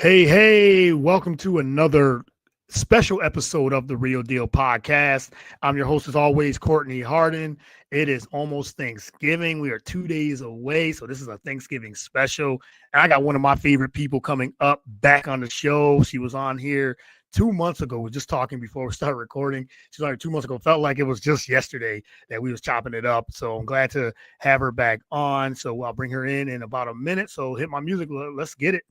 Hey, welcome to another special episode of the Real Deal Podcast. I'm your host, as always, Courtney Harden. It is almost Thanksgiving. We are 2 days away, so this is a Thanksgiving special. And I got one of my favorite people coming up back on the show. She was on here 2 months ago. We were just talking before we started recording. She was on here 2 months ago. Felt like it was just yesterday that we was chopping it up. So I'm glad to have her back on. So I'll bring her in about a minute. So hit my music. Let's get it.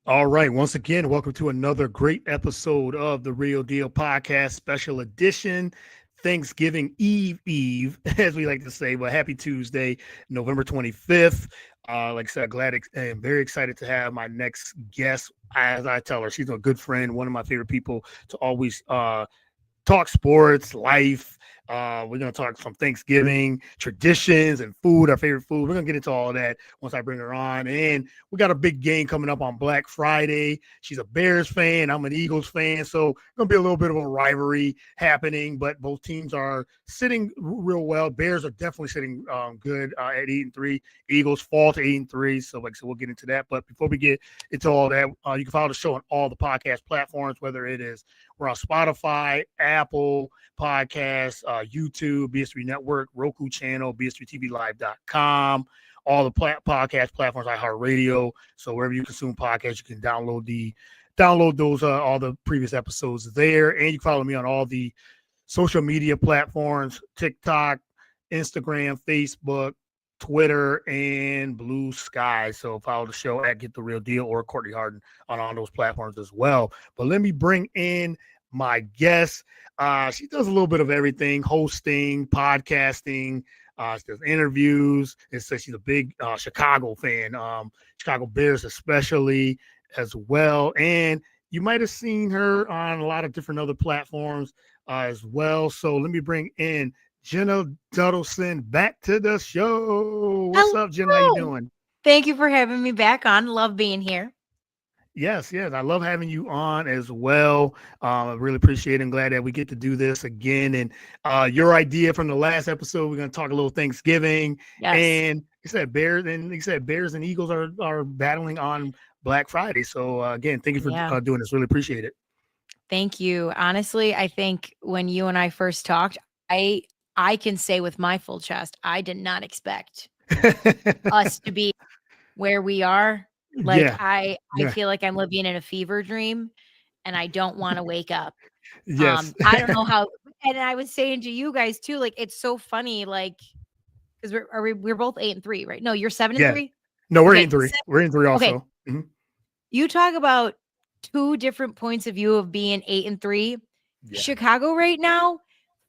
All right. Once again, welcome to another great episode of the Real Deal Podcast, special edition, Thanksgiving Eve, as we like to say. But happy Tuesday, November 25th. Like I said, glad and very excited to have my next guest. As I tell her, she's a good friend, one of my favorite people to always talk sports, life. We're going to talk some Thanksgiving traditions and food, our favorite food. We're going to get into all of that once I bring her on. And we got a big game coming up on Black Friday. She's a Bears fan. I'm an Eagles fan. So going to be a little bit of a rivalry happening, but both teams are sitting real well. Bears are definitely sitting good at 8-3. Eagles fall to 8-3. So like I said, we'll get into that. But before we get into all that, you can follow the show on all the podcast platforms, whether it is we're on Spotify, Apple Podcasts, YouTube, BS3 Network, Roku channel, BS3TVLive.com, all the podcast platforms, iHeartRadio. So wherever you consume podcasts, you can download those all the previous episodes there, and you can follow me on all the social media platforms: TikTok, Instagram, Facebook, Twitter, and Blue Sky. So follow the show at Get the Real Deal or Courtney Harden on all those platforms as well. But let me bring in my guest. She does a little bit of everything: hosting, podcasting, she does interviews. And so she's a big Chicago fan, Chicago Bears especially as well. And you might have seen her on a lot of different other platforms as well. So let me bring in Jenna Duddleston back to the show. What's up, Jenna? How you doing? Thank you for having me back on. Love being here. Yes. I love having you on as well. I really appreciate it. I'm glad that we get to do this again. And your idea from the last episode, we're going to talk a little Thanksgiving. Yes. And you said Bears and Eagles are battling on Black Friday. So again, thank you for doing this. Really appreciate it. Thank you. Honestly, I think when you and I first talked, I can say with my full chest, I did not expect us to be where we are. Like, yeah. I feel like I'm living in a fever dream and I don't want to wake up. Yes. I don't know how, and I was saying to you guys too, like, it's so funny, like, because we're both 8-3, right? No, you're 7-3. No, we're 8-3. We're 8-3 also. Okay. Mm-hmm. You talk about two different points of view of being 8-3. Yeah. Chicago right now,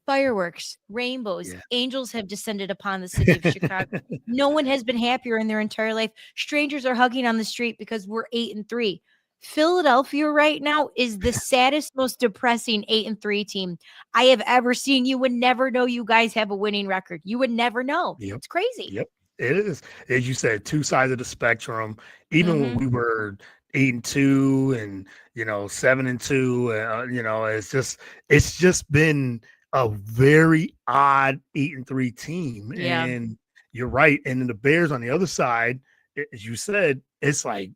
fireworks, rainbows, angels have descended upon the city of Chicago. No one has been happier in their entire life. Strangers are hugging on the street because we're 8-3. Philadelphia right now is the saddest, most depressing 8-3 team I have ever seen. You would never know you guys have a winning record. You would never know. Yep. It's crazy. Yep, it is. As you said, two sides of the spectrum. Even when we were 8-2 and 7-2, it's just been a very odd 8-3 team. Yeah. And you're right. And then the Bears on the other side, as you said, it's like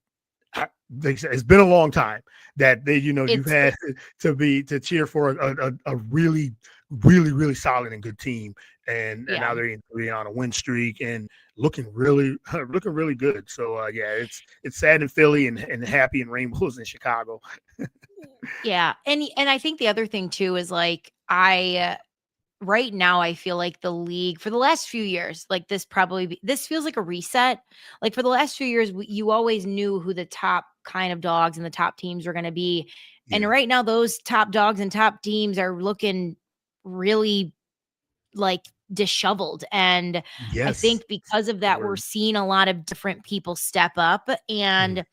it's been a long time that you've had to cheer for a really, really, really solid and good team. And now they're 8-3 on a win streak and looking really good. So it's sad in Philly and happy in rainbows in Chicago. Yeah. And I think the other thing too is like right now I feel like the league for the last few years, like this feels like a reset. Like for the last few years, you always knew who the top kind of dogs and the top teams were going to be. Yeah. And right now those top dogs and top teams are looking really like disheveled. And I think because of that, we're seeing a lot of different people step up. And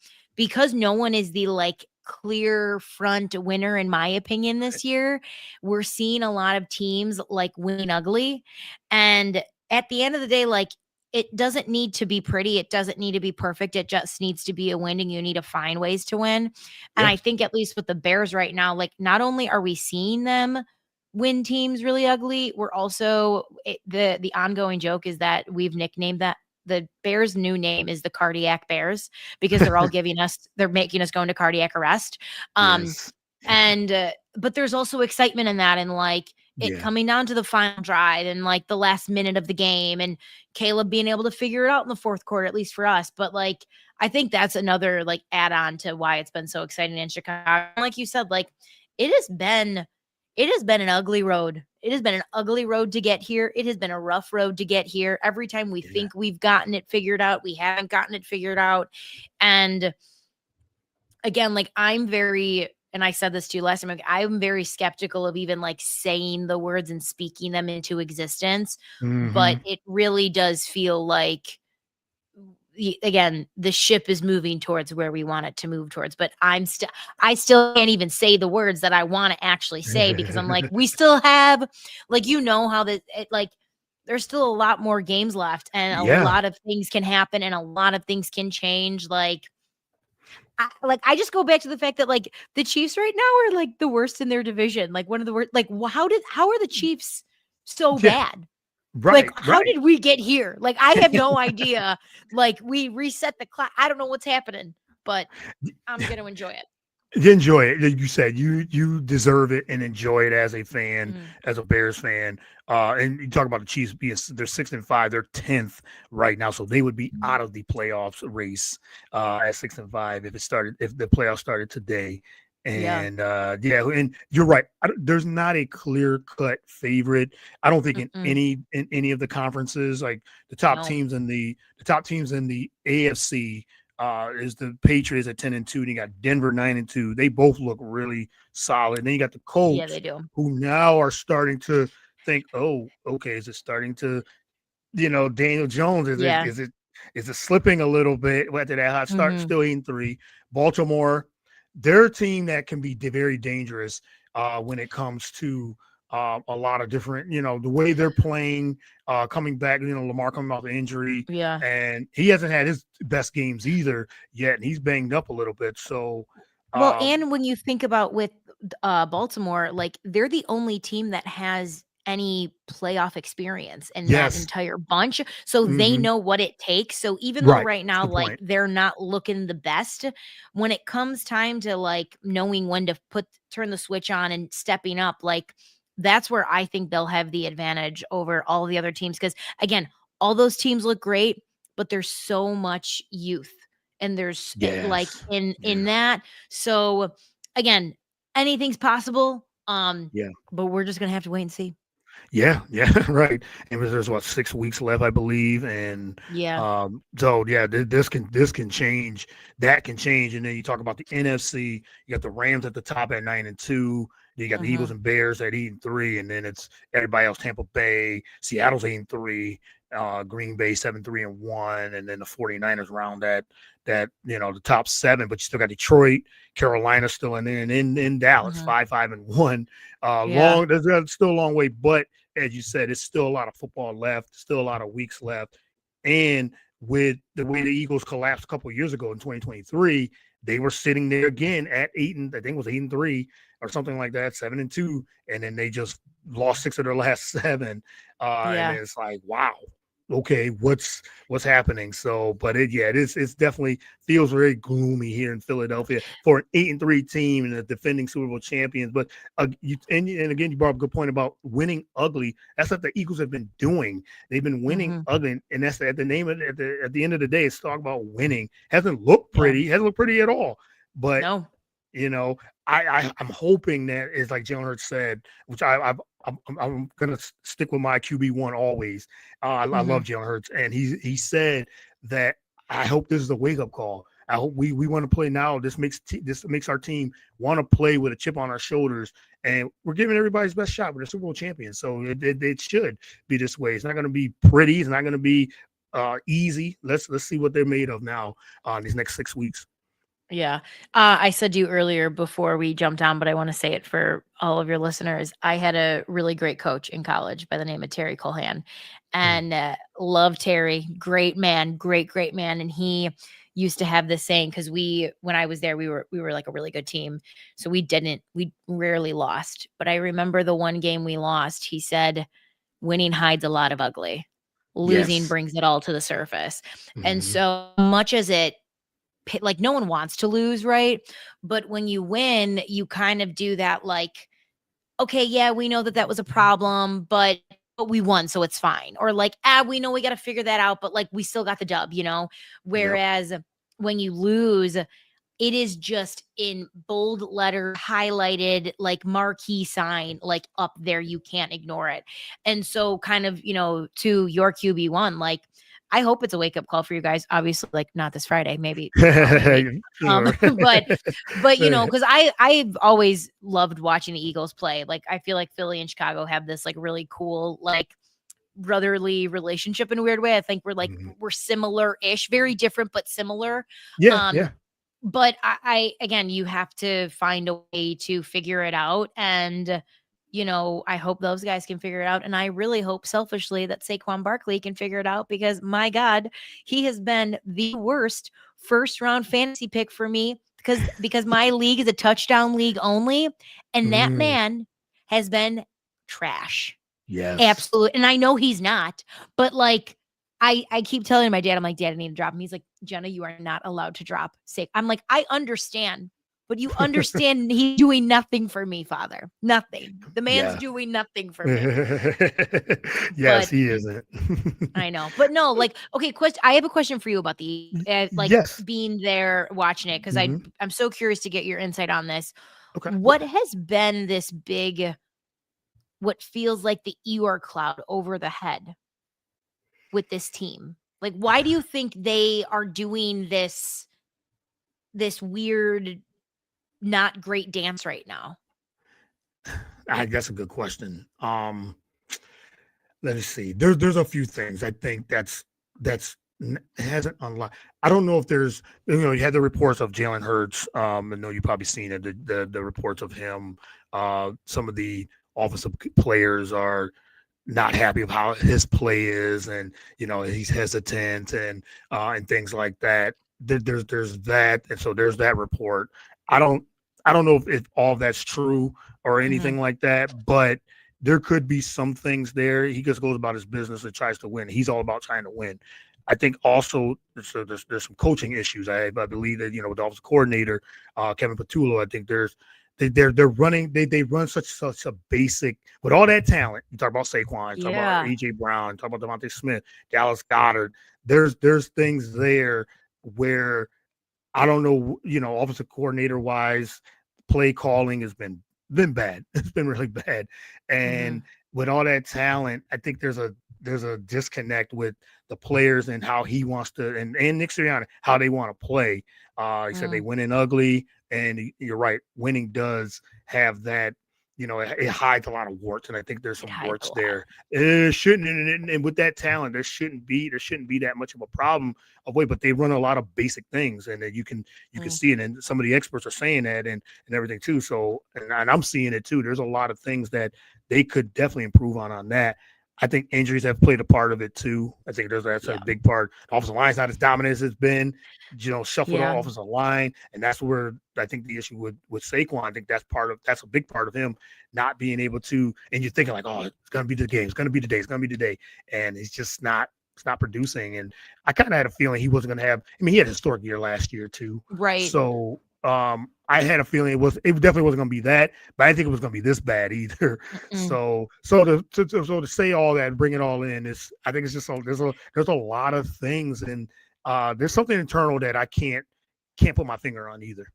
because no one is the like clear front winner, in my opinion, this year, we're seeing a lot of teams like win ugly. And at the end of the day, like, it doesn't need to be pretty. It doesn't need to be perfect. It just needs to be a win, and you need to find ways to win. And Yeah. I think at least with the Bears right now, like, not only are we seeing them win teams really ugly, we're also the ongoing joke is that we've nicknamed that the Bears' new name is the Cardiac Bears, because they're making us go into cardiac arrest. Um, Yes. and but there's also excitement in that, and like it Yeah. coming down to the final drive and like the last minute of the game, and Caleb being able to figure it out in the fourth quarter, at least for us. But like, I think that's another like add on to why it's been so exciting in Chicago. Like you said, like it has been an ugly road. It has been an ugly road to get here. It has been a rough road to get here. Every time we Yeah. think we've gotten it figured out, we haven't gotten it figured out. And again, like and I said this to you last time, like, I'm very skeptical of even like saying the words and speaking them into existence. But Mm-hmm. it really does feel like, again, the ship is moving towards where we want it to move towards. But I still can't even say the words that I want to actually say, because I'm like, we still have, like, how like, there's still a lot more games left, and a Yeah. lot of things can happen, and a lot of things can change. Like, I just go back to the fact that like the Chiefs right now are like the worst in their division, like one of the worst. Like, how are the Chiefs so Yeah. bad? Like, Right. how Right. did we get here? Like, I have no idea. Like, we reset the clock. I don't know what's happening, but I'm gonna enjoy it. You enjoy it. You said you deserve it and enjoy it as a fan, Mhm. as a Bears fan. And you talk about the Chiefs being they're 6-5, they're 10th right now, so they would be out of the playoffs race at 6-5 if the playoffs started today. Yeah. And yeah, and you're right. There's not a clear cut favorite. I don't think Mm-mm. in any of the conferences, like the top No. teams in the top teams in the AFC is the Patriots at 10-2. And you got Denver 9-2. They both look really solid. And then you got the Yeah, they Colts, do. who now are starting to think, oh, okay, is it starting to, Daniel Jones, Yeah. is it slipping a little bit after that hot start? Hmm. Still 8-3. Baltimore, they're a team that can be very dangerous when it comes to a lot of different, the way they're playing, coming back, Lamar coming off the injury, Yeah. and he hasn't had his best games either yet, and he's banged up a little bit. So, Well, um, and when you think about with Baltimore, like they're the only team that has any playoff experience in that yes, entire bunch. So they hmm know what it takes. So even though right, right that's a now, good like point. they're not looking the best, when it comes time to like knowing when to turn the switch on and stepping up, like that's where I think they'll have the advantage over all the other teams. Cause again, all those teams look great, but there's so much youth, and there's like Yes, in yeah, that. So again, anything's possible. yeah. But we're just gonna have to wait and see. Yeah, yeah, right. And there's what 6 weeks left, I believe, and Yeah. so yeah, this can change. That can change, and then you talk about the NFC. You got the Rams at the top at 9-2. You got the Eagles Hmm. and Bears at 8-3, and then it's everybody else: Tampa Bay, Seattle's 8-3, Green Bay 7-3-1, and then the 49ers round that the top seven. But you still got Detroit, Carolina still in Dallas Hmm. 5-5-1. Yeah. There's still a long way, but as you said, it's still a lot of football left, still a lot of weeks left. And with the way the Eagles collapsed a couple of years ago in 2023, they were sitting there again at I think it was 8-3 or something like that, 7-2, and then they just lost 6 of their last 7. And Yeah. it's like, wow, okay, what's happening? So, but it's definitely feels very gloomy here in Philadelphia for an 8-3 team and the defending Super Bowl champions. But and again, you brought up a good point about winning ugly. That's what the Eagles have been doing. They've been winning Hmm. ugly, and that's at the name of it. At the end of the day, it's talk about winning. Hasn't looked Yeah. pretty. Hasn't looked pretty at all. But No. you know, I'm hoping that is like Jalen Hurts said, which I'm gonna stick with my QB1 always. I Hmm. love Jalen Hurts, and he said that I hope this is a wake up call. I hope we want to play now. This makes our team want to play with a chip on our shoulders, and we're giving everybody's best shot. We're the Super Bowl champions, so it should be this way. It's not going to be pretty. It's not going to be easy. Let's see what they're made of now these next 6 weeks. Yeah. I said to you earlier before we jumped on, but I want to say it for all of your listeners. I had a really great coach in college by the name of Terry Colhan, Mm. and love Terry. Great man, great man. And he used to have this saying, because when I was there, we were like a really good team. So we rarely lost. But I remember the one game we lost, he said, winning hides a lot of ugly. Losing Yes. brings it all to the surface. And Mhm. so much as it like no one wants to lose, right? But when you win, you kind of do that like, okay, yeah, we know that that was a problem, but we won, so it's fine. Or like, we know we got to figure that out, but like we still got the dub, you know? Yep. Whereas when you lose, it is just in bold letter, highlighted, like marquee sign, like up there. You can't ignore it. And so, kind of, to your QB1, like, I hope it's a wake up call for you guys. Obviously, like not this Friday, maybe the following week. Um, Sure. but because I've always loved watching the Eagles play. Like I feel like Philly and Chicago have this like really cool like brotherly relationship in a weird way. I think Mhm. we're similar-ish, very different but similar. Yeah, Um, yeah. but I again, you have to find a way to figure it out. And, I hope those guys can figure it out. And I really hope selfishly that Saquon Barkley can figure it out because my God, he has been the worst first round fantasy pick for me because my league is a touchdown league only. And that Mm, man has been trash. yes. Absolutely. And I know he's not, but like I keep telling my dad, I'm like, Dad, I need to drop him. He's like, Jenna, you are not allowed to drop safe. I'm like, I understand, but you understand he's doing nothing for me, Father. Nothing. The man's Yeah. doing nothing for me. Yes, But he isn't. I know. But no, like, okay, I have a question for you about the like Yes. being there watching it because Mhm. I'm so curious to get your insight on this. Okay. What has been this big what feels like the Eeyore cloud over the head with this team? Like, why do you think they are doing this weird, not great dance right now? That's a good question. Let us see. There's a few things I think that's hasn't unlocked. I don't know if there's you had the reports of Jalen Hurts. I know you probably seen it. The reports of him. Some of the offensive players are not happy with how his play is, and he's hesitant and things like that. There's that, and so there's that report. I don't I don't know if all that's true or Mhm. anything like that, but there could be some things there. He just goes about his business and tries to win. He's all about trying to win. I think also there's some coaching issues. I believe that with the offensive coordinator Kevin Patullo. I think they're running they run such a basic with all that talent. You talk about Saquon, you talk about Yeah. AJ Brown, you talk about Devontae Smith, Dallas Goddard. There's things there where I don't know, offensive coordinator wise, play calling has been bad. It's been really bad. And Mhm. with all that talent, I think there's a disconnect with the players and how he wants to and Nick Sirianni, how they want to play. He said they Mm. win in ugly, and you're right, winning does have that. It hides a lot of warts, and I think there's It some hides a warts lot. there. It shouldn't, and with that talent, there shouldn't be that much of a problem of weight, but they run a lot of basic things, and then you can Mm. see it, and some of the experts are saying that and everything too. So, and I'm seeing it too. There's a lot of things that they could definitely improve on that. I think injuries have played a part of it too. I think that's a Yeah. big part. The offensive line's not as dominant as it's been. Shuffle the Yeah. offensive line, and that's where I think the issue with Saquon. I think that's a big part of him not being able to. And you're thinking like, oh, it's gonna be the game. It's gonna be the day. It's gonna be the day, and he's just not. It's not producing, and I kind of had a feeling he wasn't going to have. I mean, he had a historic year last year too, Right. so I had a feeling it definitely wasn't going to be that, but I didn't think it was going to be this bad either. Mm-mm. So to say all that, and bring it all in is, I think it's just there's a lot of things, and there's something internal that I can't put my finger on either.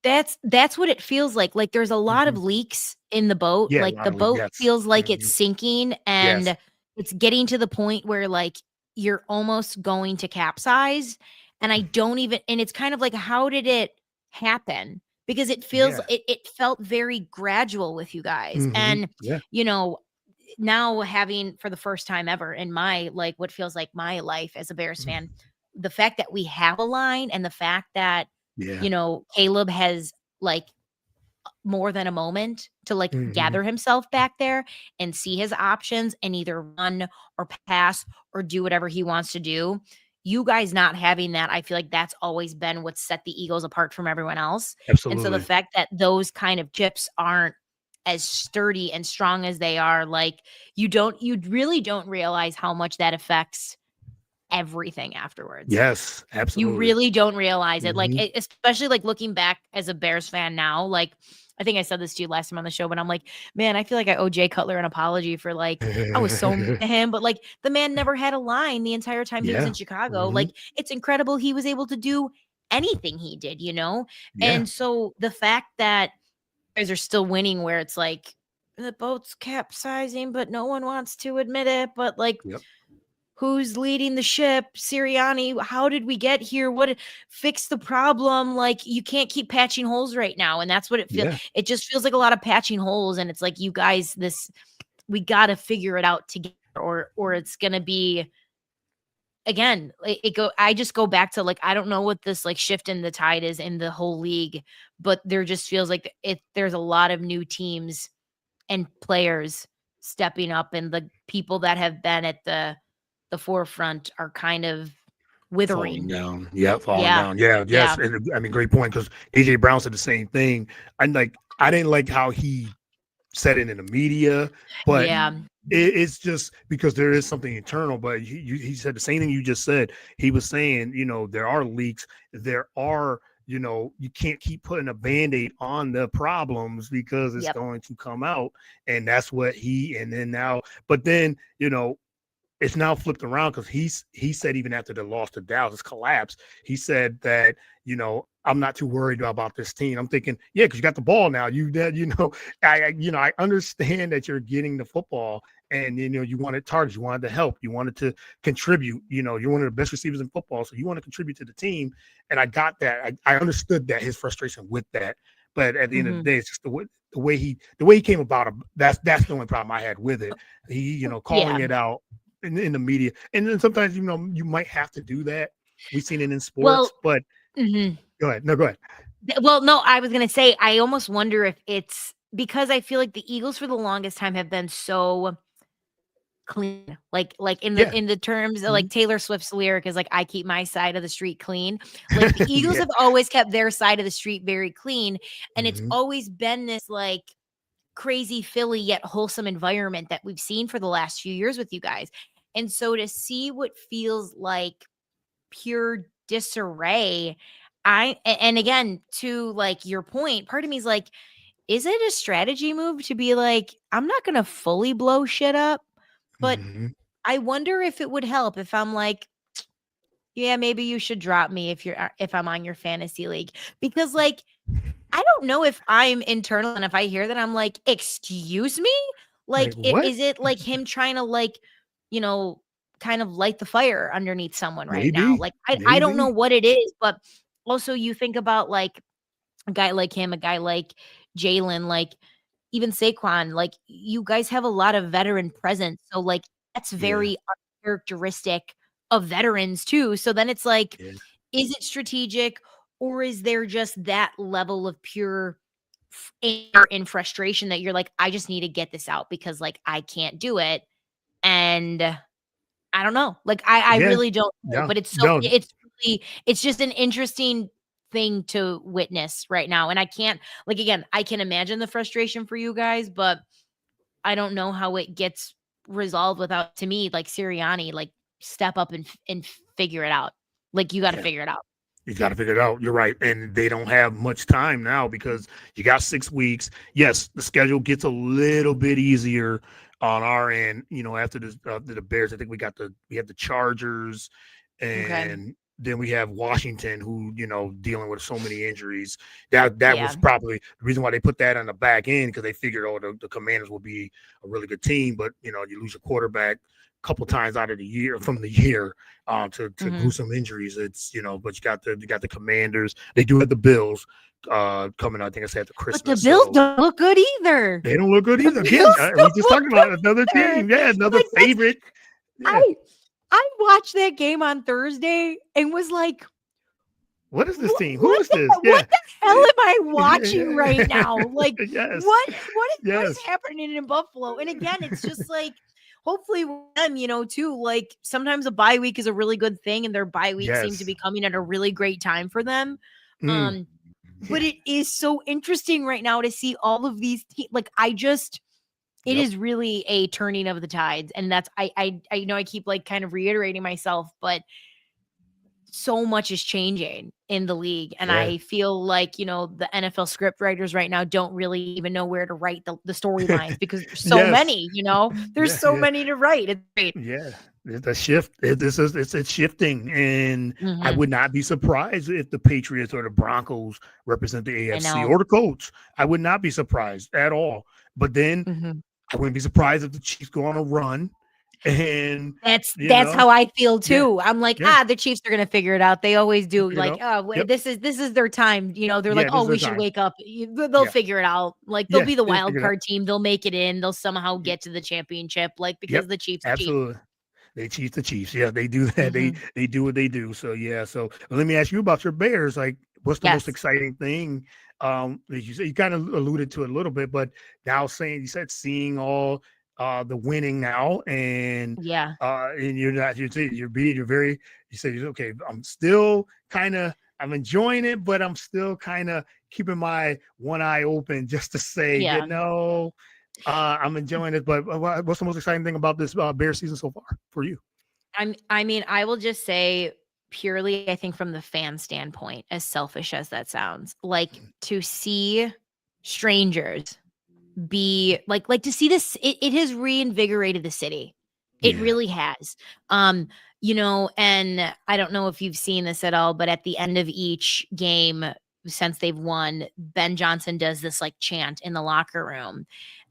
That's what it feels like. Like there's a lot of Hmm. leaks in the boat. Yeah, a Like the lot of boat yes, feels like it's hmm sinking yes, and it's getting to the point where like you're almost going to capsize. And I don't even and it's kind of like how did it happen? Because yeah, it felt very gradual with you guys. And yeah, you know, now having for the first time ever in my what feels like my life as a Bears fan, the fact that we have a line and the fact that Yeah. Caleb has like more than a moment to like Hmm. gather himself back there and see his options and either run or pass or do whatever he wants to do. You guys not having that, I feel like that's always been what set the Eagles apart from everyone else. And so the Absolutely. fact that those kind of chips aren't as sturdy and strong as they are, like you really don't realize how much that affects everything afterwards. Yes, You absolutely. really don't realize it. Like, Hmm. especially like looking back as a Bears fan now, like I think I said this to you last time on the show, but I'm like, man, I feel like I owe Jay Cutler an apology for like I was so mean to him, but like the man never had a line the entire time he was in Yeah. Chicago. Hmm. Like it's incredible he was able to do anything he did. Yeah. And so the fact that you guys are still winning where it's like the boat's capsizing, but no one wants to admit it. But like Yep. who's leading the ship? Sirianni. How did we get here? Fix the problem? Like you can't keep patching holes right now. And that's what it feels. Yeah. It just feels like a lot of patching holes. And it's like, you guys, we got to figure it out together or it's going to be, again, I just go back to like, I don't know what this like shift in the tide is in the whole league, but there just feels like there's a lot of new teams and players stepping up and the people that have been at the forefront are kind of Falling withering. down. Yeah, falling Yeah. down. Yeah, Yeah. yes. And I mean, great point because AJ Brown said the same thing. I didn't like how he said it in the media, but Yeah. it's just because there is something internal. But he said the same thing you just said. He was saying, there are leaks. There are, you can't keep putting a band-aid on the problems because it's Yep. going to come out. And that's what and then now, but then, it's now flipped around because he said even after the loss to Dallas collapse, he said that I'm not too worried about this team. I'm thinking, yeah, because you got the ball now. I understand that you're getting the football and you wanted targets, you wanted to help, you wanted to contribute. You're one of the best receivers in football, so you want to contribute to the team. And I got that. I understood that his frustration with that, but at the end of the day, it's just the way he came about it. That's the only problem I had with it. He calling Yeah. it out in the media. And then sometimes, you might have to do that. We've seen it in sports, Well, but go ahead. No, go ahead. well, no, I was going to say, I almost wonder if it's because I feel like the Eagles for the longest time have been so clean, like Yeah. in the terms of Mhm. like Taylor Swift's lyric is like, I keep my side of the street clean. Like the Eagles Yeah. have always kept their side of the street very clean. And it's Mhm. always been this like crazy Philly yet wholesome environment that we've seen for the last few years with you guys. And so to see what feels like pure disarray, and again, to like your point, part of me is like, is it a strategy move to be like, I'm not going to fully blow shit up, but Mhm. I wonder if it would help if I'm like, yeah, maybe you should drop me if I'm on your fantasy league, because like I don't know if I'm internal and if I hear that I'm like, excuse me, Like like what? is it like him trying to like, you know, kind of light the fire underneath someone right now? Maybe. Like I don't know Maybe. what it is, but also you think about like a guy like him, a guy like Jalen, like even Saquon, like you guys have a lot of veteran presence. So like that's Yeah. very uncharacteristic of veterans too. So then it's like, Yeah. is it strategic or is there just that level of pure anger and frustration that you're like, I just need to get this out because like I can't do it. And I don't know. Like I Yeah. really don't know, No. but No. it's just an interesting thing to witness right now. And I can't, like, again, I can imagine the frustration for you guys, but I don't know how it gets resolved without, to me, like Sirianni, like step up and figure it out. Like you got to Yeah. figure it out. You got to figure it out. You're right. And they don't have much time now because you got 6 weeks. Yes, the schedule gets a little bit easier on our end, after the Bears. I think we have the Chargers Okay. and then we have Washington who, dealing with so many injuries. That Yeah. was probably the reason why they put that on the back end because they figured, the Commanders will be a really good team, but you lose your quarterback a couple times out of the year to Hmm. gruesome injuries. It's but you got the Commanders. They do have the Bills coming out. I think I said after But the Christmas. Bills So don't look good either. they don't look good The either. Again, Bills we don't just look talked good about another either. team. Yeah, another Like favorite. Yeah. I I watched that game on Thursday and was like, What is this team? Who What is this? what Yeah. the hell am I watching right now? Like, Yes. what is Yes. happening in Buffalo? And again, it's just like, hopefully with them, too, like sometimes a bye week is a really good thing, and their bye week seems to Yes. be coming at a really great time for them. Mm. But it is so interesting right now to see all of these like it Yep. is really a turning of the tides. And that's I know I keep like kind of reiterating myself, but so much is changing in the league. And Yeah. I feel like, the NFL script writers right now don't really even know where to write the storylines because there's so Yes. many, there's Yeah. so Yeah. many to write. It's great. Yeah. The shift. It's shifting, and I Mhm. would not be surprised if the Patriots or the Broncos represent the I AFC know. or the Colts. I would not be surprised at all. But then Mhm. I wouldn't be surprised if the Chiefs go on a run, and you That's know, how I feel yeah, too. I'm like, yeah, the Chiefs are gonna figure it out. They always we'll do. figure it Like, out. oh, Yep. this is their time. They're like, Yeah, this oh, is their we should time. wake up. They'll Yeah. figure it out. Like, they'll Yeah. be the They'll wild figure it out. card team. They'll make it in. They'll somehow Yep. get to the championship. Like, because Yep. the Chiefs. Absolutely. They cheat the Chiefs. Yeah, they do that. They Mhm. they do what they do. So yeah. So let me ask you about your Bears. Like, what's the most Yes. exciting thing? That you said you kind of alluded to it a little bit, but now you said seeing all the winning now, Yeah. and you're not you're very you said okay. I'm enjoying it, but I'm still kind of keeping my one eye open just to say, Yeah. I'm enjoying it. But what's the most exciting thing about this Bear season so far for you? I mean, I will just say purely, I think from the fan standpoint, as selfish as that sounds, like to see strangers be like to see this, it has reinvigorated the city. It Yeah. really has. And I don't know if you've seen this at all, but at the end of each game since they've won, Ben Johnson does this like chant in the locker room,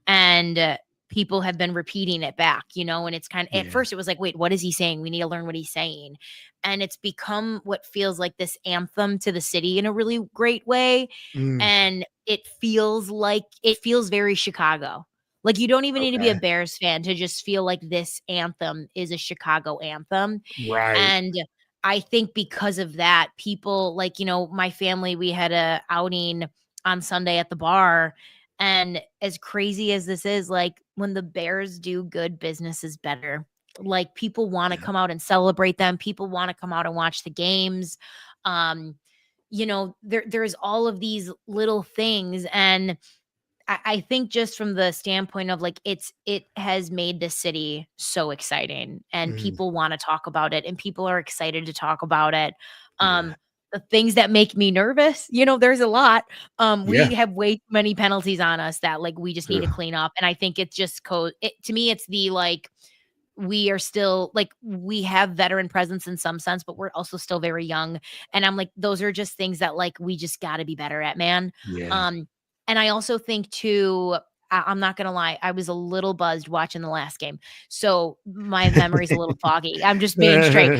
and people have been repeating it back, and it's kind of, at Yeah. first it was like, wait, what is he saying? We need to learn what he's saying. And it's become what feels like this anthem to the city in a really great way. Mm, And it feels very Chicago. Like, you don't even need to be a okay. Bears fan to just feel like this anthem is a Chicago anthem. Right. And I think because of that, people like, my family, we had a outing on Sunday at the bar. And as crazy as this is, like when the Bears do good, business is better. Like, people want to Yeah. come out and celebrate them. People want to come out and watch the games. Um, there's all of these little things. And I think just from the standpoint of like it has made the city so exciting, and Mm, people want to talk about it, and people are excited to talk about it. yeah. The things that make me nervous, there's a lot. Yeah. We have way too many penalties on us that like we just need to Ugh. clean up. And I think it's just to me, it's the like we are still like we have veteran presence in some sense, but we're also still very young. And I'm like, those are just things that like we just got to be better at, man. Yeah. Um, and I also think too, I'm not gonna lie, I was a little buzzed watching the last game, so my memory's a little foggy. I'm just being straight.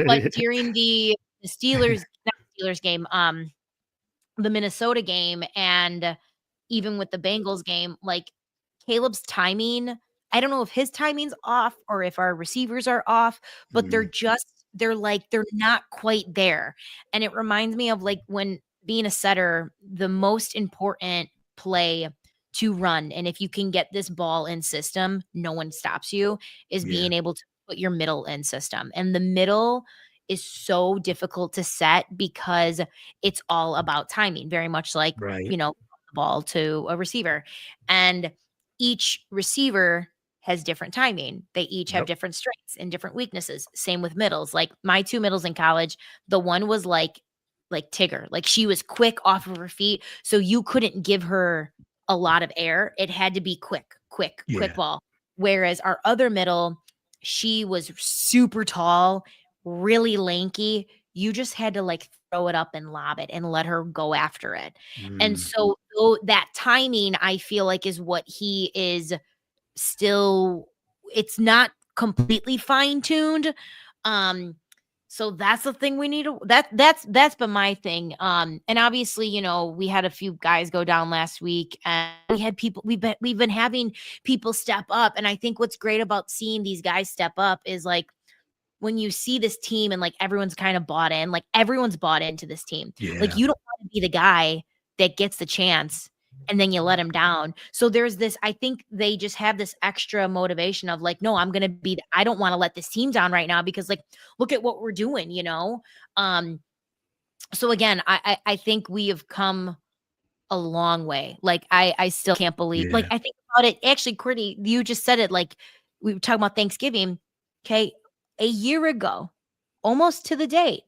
But Yeah. during the Steelers, not Steelers game, the Minnesota game, and even with the Bengals game, like Caleb's timing, I don't know if his timing's off or if our receivers are off, but Mm, they're not quite there. And it reminds me of like when being a setter, the most important play to run, and if you can get this ball in system, no one stops you, is yeah. being able to put your middle in system. And the middle is so difficult to set because it's all about timing, very much like, Right. the ball to a receiver. And each receiver has different timing. They each have Yep. different strengths and different weaknesses. Same with middles. Like my two middles in college, the one was like Tigger. Like, she was quick off of her feet, so you couldn't give her a lot of air. It had to be quick, quick, quick Yeah. ball. Whereas our other middle, she was super tall, really lanky. You just had to like throw it up and lob it and let her go after it. And Mm, so that timing, I feel like, is what he is still, it's not completely fine-tuned. Um, so that's the thing we need to that's been my thing. And obviously, we had a few guys go down last week, and we had people we've been having people step up. And I think what's great about seeing these guys step up is like when you see this team and like everyone's kind of bought in, like everyone's bought into this team. Like Yeah. you don't want to be the guy that gets the chance and then you let him down. So there's this, I think they just have this extra motivation of like, no, I'm going to be, I don't want to let this team down right now because like, look at what we're doing, you know? So again, I think we have come a long way. Like I still can't believe, like Yeah. I think about it. Actually, Courtney, you just said it. Like we were talking about Thanksgiving. Okay, a year ago, almost to the date,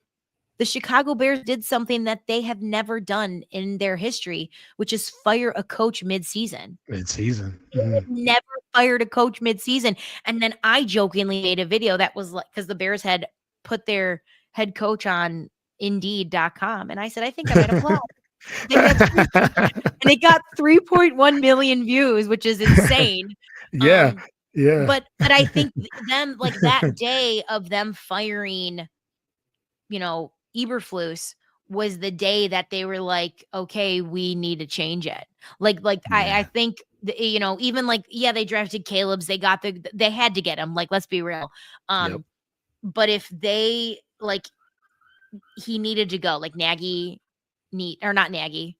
the Chicago Bears did something that they have never done in their history, which is fire a coach mid-season. Mid-season. They had never fired a coach mid-season. And then I jokingly made a video that was like, because the Bears had put their head coach on Indeed.com, and I said, I think I might apply. And it got 3.1 million views, which is insane. Yeah. But I think them, like that day of them firing, you know, Eberflus was the day that they were like, okay, we need to change it. Like I think you know, even like, yeah, they drafted Caleb's, they had to get him. Like, let's be real. But if they like, he needed to go. Like Nagy not Nagy.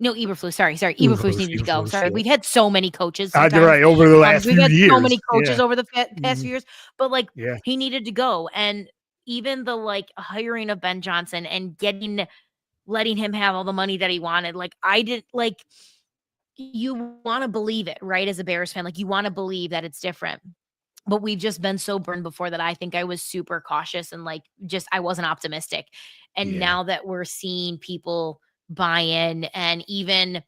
No, Eberflus. Sorry. Eberflus needed to go. Sorry. Yeah. We've had so many coaches. You're right. Over the last few years. We've had so many coaches over the past few years. But like, Yeah. he needed to go. And even the like hiring of Ben Johnson and letting him have all the money that he wanted. Like, I did, like, you want to believe it, right? As a Bears fan, like, you want to believe that it's different. But we've just been so burned before that I think I was super cautious and like, just, I wasn't optimistic. And now that we're seeing people buy in, and even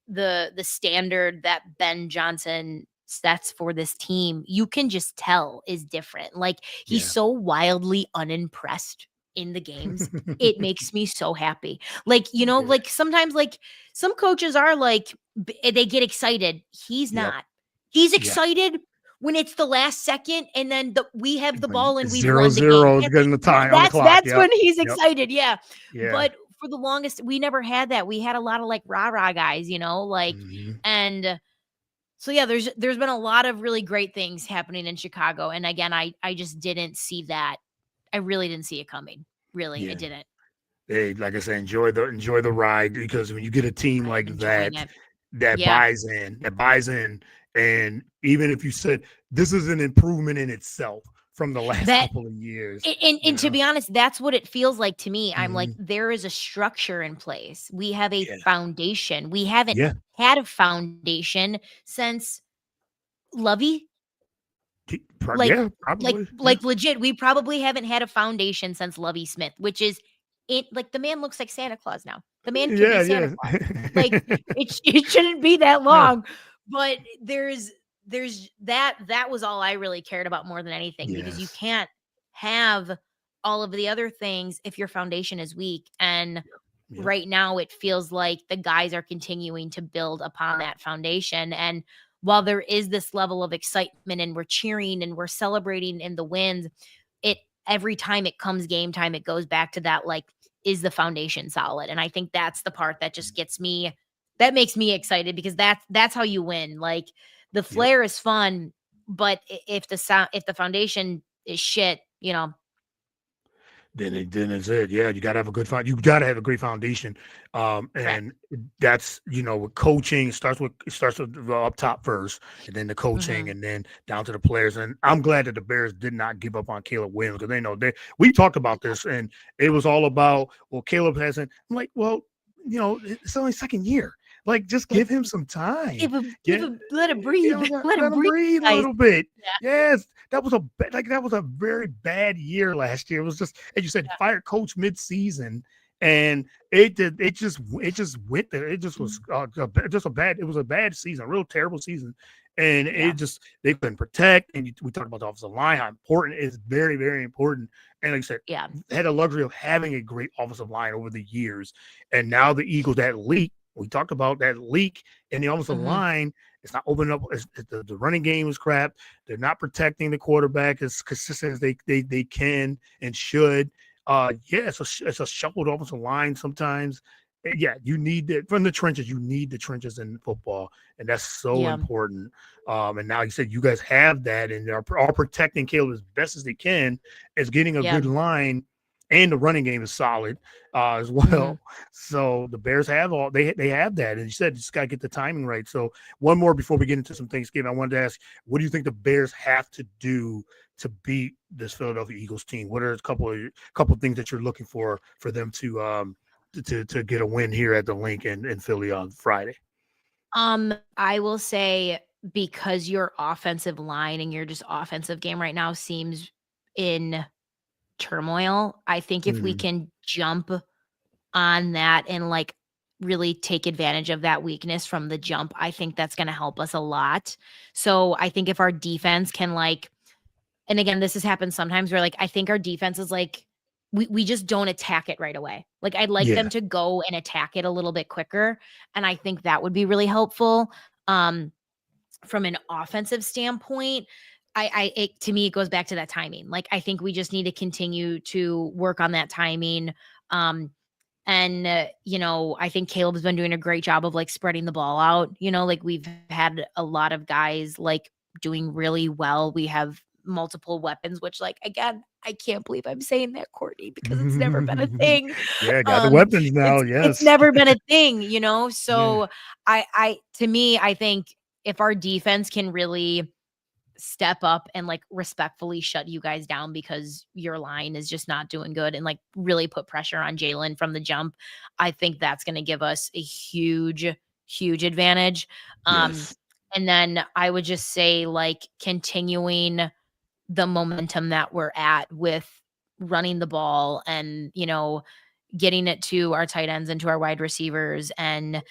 the standard that Ben Johnson sets for this team, you can just tell is different. Like, he's so wildly unimpressed in the games. It makes me so happy. Like, you know, like sometimes like some coaches are like, they get excited. He's not. He's excited when it's the last second and then we have the ball and we've won the game. Getting the time that's on the clock. That's when he's excited. Yeah. But for the longest, we never had that. We had a lot of like rah-rah guys, you know, like, and so yeah, there's been a lot of really great things happening in Chicago. And again, I just didn't see that. I really didn't see it coming. Really, I didn't. Hey, like I said, enjoy the ride, because when you get a team like that buys in, and even if you said this is an improvement in itself from the last couple of years. And to be honest, that's what it feels like to me. I'm like, there is a structure in place. We have a foundation. We haven't had a foundation since Lovey. Probably. Like legit, we probably haven't had a foundation since Lovey Smith, which is it. Like, the man looks like Santa Claus now. The man could be Santa Claus. Like, it shouldn't be that long, but there's that was all I really cared about more than anything, because you can't have all of the other things if your foundation is weak. And right now it feels like the guys are continuing to build upon that foundation. And while there is this level of excitement and we're cheering and we're celebrating in the wins, every time it comes game time, it goes back to that, like, is the foundation solid? And I think that's the part that just gets me, that makes me excited, because that's how you win. Like, the flair is fun, but if the foundation is shit, you know, then it's it. Yeah, you gotta have a good you gotta have a great foundation. And that's, you know, with coaching, it starts with up top first, and then the coaching, and then down to the players. And I'm glad that the Bears did not give up on Caleb Williams, because they know we talked about this, and it was all about, well, Caleb hasn't. I'm like, well, you know, it's only second year. Like, just give him some time. Let him breathe. Let him breathe a little bit. Yes, that was a very bad year last year. It was just, as you said, fired coach mid-season, and it just went there. It just was it was a bad season, a real terrible season, and they couldn't protect. And we talked about the offensive line, how important it is, very, very important. And like I said, had the luxury of having a great offensive line over the years, and now the Eagles, that leak. We talked about that leak in the offensive line. It's not opening up. The running game is crap. They're not protecting the quarterback as consistent as they can and should. It's a shuffled offensive line sometimes. yeah, you need it from the trenches. You need the trenches in football, and that's so Yeah. important. And now you said you guys have that, and they're all protecting Caleb as best as they can, as getting a Yeah. good line, and the running game is solid as Hmm. well. So the Bears have all they have that, and you said you just got to get the timing right. So one more before we get into some Thanksgiving, I wanted to ask, what do you think the Bears have to do to beat this Philadelphia Eagles team? What are a couple of things that you're looking for them to get a win here at the Link in Philly on Friday? I will say, because your offensive line and your just offensive game right now seems in turmoil, I think if we Mhm. can jump on that and like really take advantage of that weakness from the jump, I think that's going to help us a lot. So I think if our defense can like, and again, this has happened sometimes where like I think our defense is like we just don't attack it right away. Like I'd like Yeah. them to go and attack it a little bit quicker, and I think that would be really helpful. Um, from an offensive standpoint, to me it goes back to that timing. Like I think we just need to continue to work on that timing. Um, and I think Caleb's been doing a great job of like spreading the ball out. Like we've had a lot of guys like doing really well. We have multiple weapons, which like again, I can't believe I'm saying that, Courtney, because it's never been a thing. Yeah, got the Um, weapons now. it's Yes. never been a thing. Yeah. So I to me, I think if our defense can really step up and like respectfully shut you guys down because your line is just not doing good and like really put pressure on Jalen from the jump, I think that's going to give us a huge, huge advantage. Um, Yes. and then I would just say like continuing the momentum that we're at with running the ball and, getting it to our tight ends and to our wide receivers. And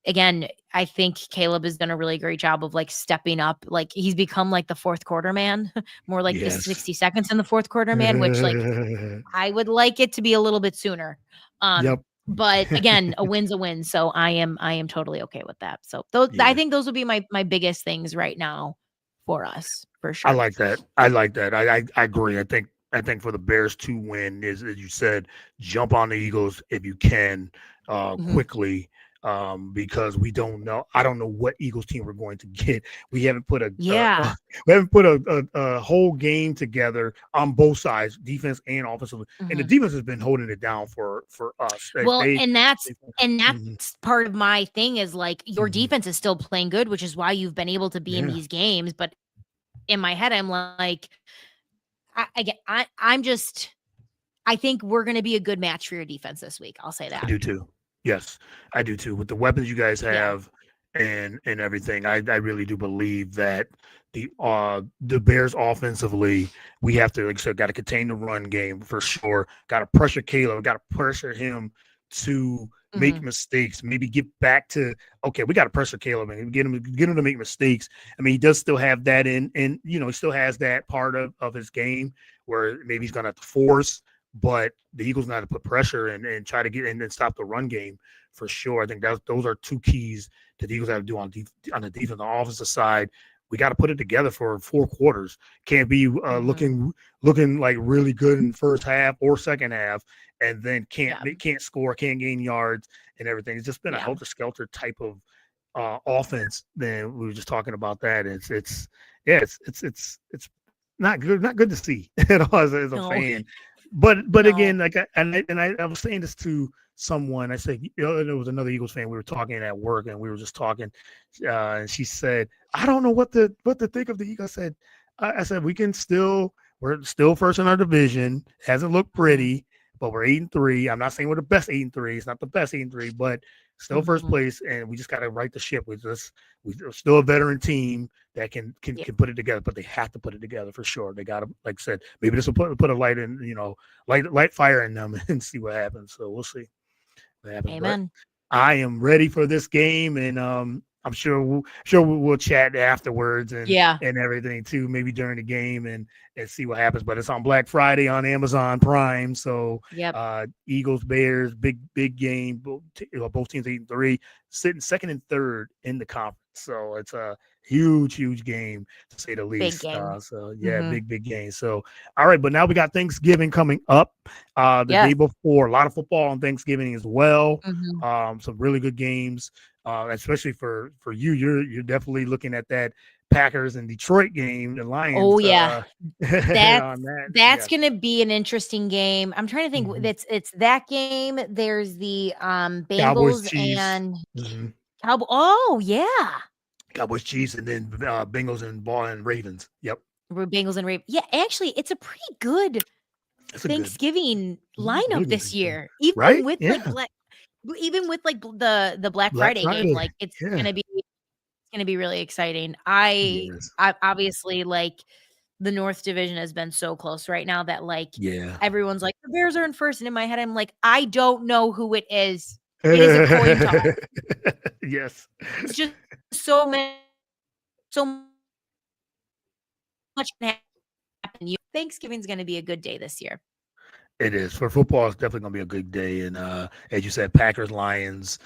again, I think Caleb has done a really great job of like stepping up. Like he's become like the fourth quarter man, more like the Yes. 60 seconds in the fourth quarter man, which like I would like it to be a little bit sooner. Um, Yep. but again, a win's a win. So I am totally okay with that. So those I Yeah. think those would be my biggest things right now for us for I sure. like that. I like that. I agree. I think for the Bears to win is, as you said, jump on the Eagles if you can Mhm. quickly, because we don't know. I don't know what Eagles team we're going to get. We haven't put Yeah. we haven't put a whole game together on both sides, defense and offensive, and the Mhm. defense has been holding it down for us. Well, They, and that's they and mhm. that's part of my thing is like your Mhm. defense is still playing good, which is why you've been able to be in Yeah, these games. But in my head, I'm like, I'm just I think we're gonna be a good match for your defense this week. I'll say I that. do too. Yes, I do too. With the weapons you guys Yeah. have and everything, I really do believe that the Bears offensively, we have to, like I said, got to contain the run game for sure. Got to pressure Caleb. Got to pressure him to make Mhm. mistakes. Maybe get back to okay. We got to pressure Caleb and get him to make mistakes. I mean, he does still have that he still has that part of his game where maybe he's gonna have to force, but the Eagles know how to put pressure and try to get in and stop the run game for sure. I think those are two keys that the Eagles have to do on the defense. On the offensive side, we got to put it together for 4 quarters. Can't be Mhm. looking like really good in the first half or second half, and then Yeah. can't score, can't gain yards and everything. It's just been a Yeah. helter skelter type of offense. Then we were just talking about that. It's yeah, it's not good to see at all as a No. fan. But No. again, like I was saying this to someone. I said, there was another Eagles fan. We were talking at work, and we were just talking, and she said, "I don't know what to think of the Eagles." I said, we're still first in our division. Hasn't looked Mhm. pretty, but we're 8-3. I'm not saying we're the best 8-3. It's not the best 8-3, but still first Mhm. place, and we just got to right the ship. We're still a veteran team that Yeah. can put it together, but they have to put it together for sure. They got to, like I said, maybe this will put a light in, light fire in them and see what happens. So we'll see what happens. But Amen. I am ready for this game, and I'm sure we'll chat afterwards Yeah. and everything too, maybe during the game and see what happens. But it's on Black Friday on Amazon Prime. So Yep. Eagles, Bears, big game. Both teams 8-3, sitting second and third in the conference. So it's a huge game to say the Big least. game. So yeah, big game. So all right, but now we got Thanksgiving coming up. The day Yes. before, a lot of football on Thanksgiving as well. Mhm. Some really good games. Especially for you, you're definitely looking at that Packers and Detroit game, the Oh, Lions yeah. That's on that. that's Yes. gonna be an interesting game. I'm trying to think. Mhm. It's that game. There's the Cowboys, Bengals Chiefs. and Mhm. Cowboy. Oh yeah, Cowboys, Chiefs, and then Bengals and Ball and Ravens. Yep. Bengals and Ravens. Yeah, actually, it's a pretty good That's a good, Thanksgiving really lineup good this Thanksgiving. year. Right? Yeah. Even with like the Black Black Friday game, Friday. like it's Yeah. gonna be really exciting. I Yes. I obviously like the North Division has been so close right now that like Yeah. everyone's like the Bears are in first, and in my head I'm like I don't know who it is. It is a coin toss. Yes. It's just so much can happen. Thanksgiving's going to be a good day this year. It is. For football, it's definitely gonna be a good day. And as you said, Packers, Lions,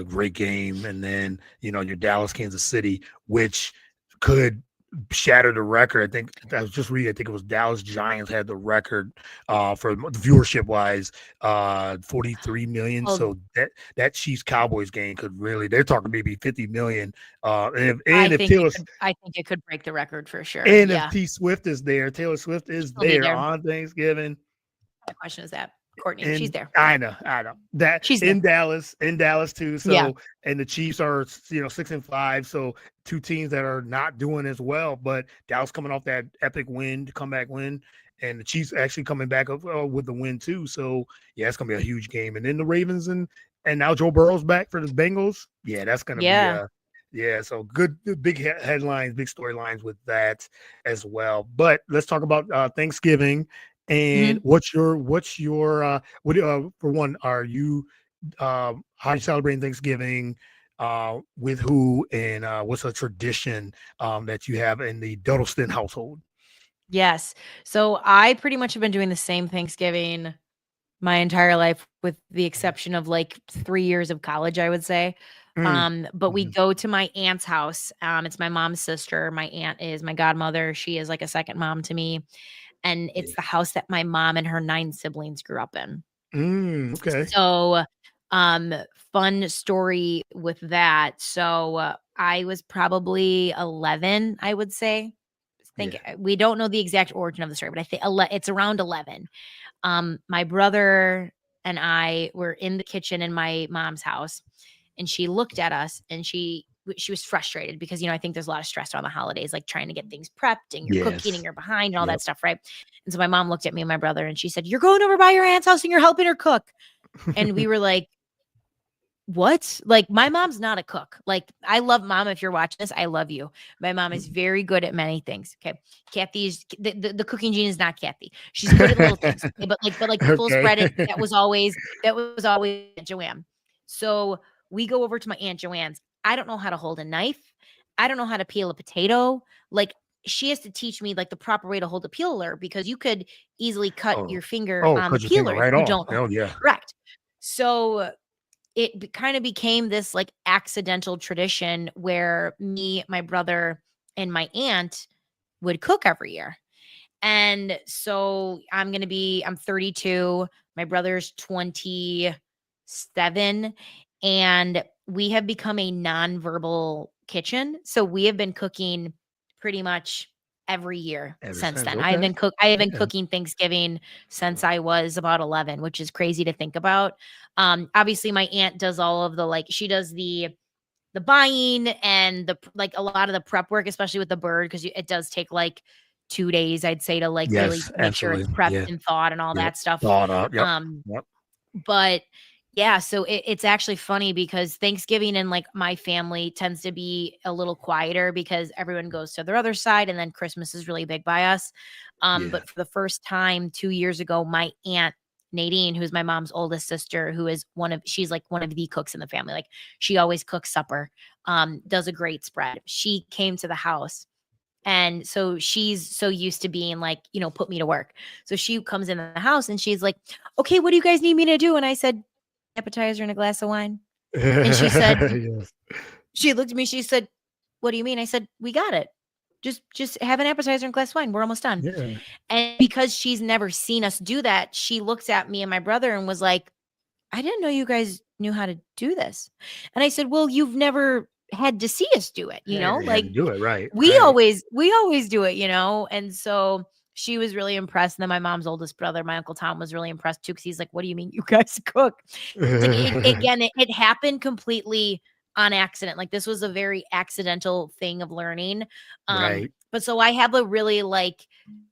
great game. And then, your Dallas, Kansas City, which could shatter the record. I think I was just reading, I think it was Dallas Giants had the record for viewership wise, 43 million. Well, So that Chiefs Cowboys game could really, they're talking maybe 50 million. I If think it could I think it could break the record for sure. and if Yeah. T Swift is there, Taylor Swift is She'll be there there. on Thanksgiving. My question is that Courtney, she's And there. I know that She's there. in Dallas too. Yeah. So, and the Chiefs are 6-5. So two teams that are not doing as well, but Dallas coming off that epic win, comeback win, and the Chiefs actually coming back up with the win too. So yeah, it's gonna be a huge game. And then the Ravens and now Joe Burrow's back for the Bengals. Yeah, that's gonna be Yeah. yeah. So good big headlines, big storylines with that as well. But let's talk about Thanksgiving. And Mhm. what's your for one, are you how are you celebrating Thanksgiving with who, and what's a tradition that you have in the Duddleston household? Yes. So I pretty much have been doing the same Thanksgiving my entire life with the exception of like 3 years of college, I would say. Mm. But we Mhm. go to my aunt's house. It's my mom's sister. My aunt is my godmother. She is like a second mom to me. And it's Yeah. the house that my mom and her 9 siblings grew up in. Okay. So, um, fun story with that. So, I was probably 11, I would say. Think Yeah. we don't know the exact origin of the story, but I think it's around 11. My brother and I were in the kitchen in my mom's house, and she looked at us and she was frustrated because I think there's a lot of stress around the holidays, like trying to get things prepped and you're cooking and Yes. you're behind and all that Yep. stuff, right? And so my mom looked at me and my brother and she said, "You're going over by your aunt's house and you're helping her cook." And we were like, "What?" Like my mom's not a cook. Like I love mom. If you're watching this, I love you. My mom is very good at many things. Okay. Kathy's the cooking gene is not Kathy. She's good at little things. Okay? But like the full Okay. spread that was always Aunt Joanne. So we go over to my Aunt Joanne's. I don't know how to hold a knife. I don't know how to peel a potato. Like she has to teach me like the proper way to hold a peeler because you could easily cut Oh. your finger Oh, on the cut your finger peeler if right you off. don't know. Oh yeah. Correct. So it kind of became this like accidental tradition where me, my brother, and my aunt would cook every year. And so I'm 32, my brother's 27, and we have become a nonverbal kitchen. So we have been cooking pretty much every year Ever since since. then. Okay. I have been Yeah. cooking Thanksgiving since I was about 11, which is crazy to think about. Obviously my aunt does all of the like she does the buying and like a lot of the prep work, especially with the bird, because it does take like 2 days, I'd say, to like really Yes, make sure it's absolutely. prepped Yeah. and thawed and all Yep. that stuff. Thought up. Yep. Um, Yep. but yeah, so it's actually funny because Thanksgiving in like my family tends to be a little quieter because everyone goes to their other side, and then Christmas is really big by us. Yeah. But for the first time 2 years ago, my aunt Nadine, who's my mom's oldest sister, who is she's like one of the cooks in the family. Like she always cooks supper, does a great spread. She came to the house And so she's so used to being like, put me to work. So she comes in the house and she's like, okay, what do you guys need me to do? And I said, appetizer and a glass of wine. And she said, Yes. she looked at me, she said, what do you mean? I said, we got it. Just have an appetizer and a glass of wine. We're almost done. Yeah. And because she's never seen us do that, she looks at me and my brother and was like, I didn't know you guys knew how to do this. And I said, well, you've never had to see us do it, Yeah, you had like to do it right. we Right. always do it, And so she was really impressed. And then my mom's oldest brother, my Uncle Tom, was really impressed too, because he's like, what do you mean you guys cook? It's like, again, it happened completely on accident. Like, this was a very accidental thing of learning. Right. But so I have a really like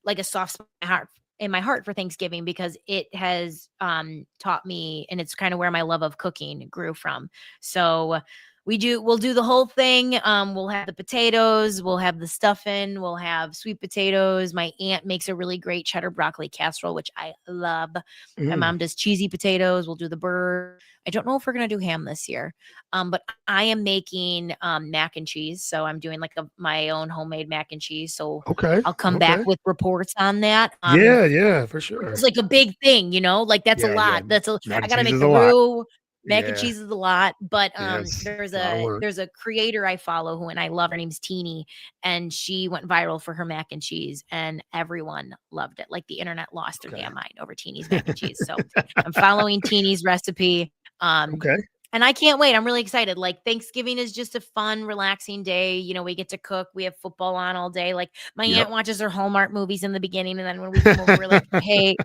a soft spot in my heart for Thanksgiving, because it has taught me, and it's kind of where my love of cooking grew from. So we'll do the whole thing. We'll have the potatoes, we'll have the stuffing, we'll have sweet potatoes. My aunt makes a really great cheddar broccoli casserole, which I love. My mom does cheesy potatoes. We'll do the bird. I don't know if we're gonna do ham this year, but I am making mac and cheese. So I'm doing like my own homemade mac and cheese. So Okay. I'll come back with reports on that. Yeah, for sure. It's like a big thing, like that's a lot. Yeah. I gotta make the roux. Mac and cheese is a lot, but Yes. there's A lot of work. a creator I follow and I love. Her name's Teeny, and she went viral for her mac and cheese, and everyone loved it. Like, the internet lost their damn mind over Teeny's mac and cheese. So I'm following Teeny's recipe. Okay. And I can't wait. I'm really excited. Like, Thanksgiving is just a fun, relaxing day. We get to cook. We have football on all day. Like, my aunt watches her Hallmark movies in the beginning, and then when we come over, we're like, hey,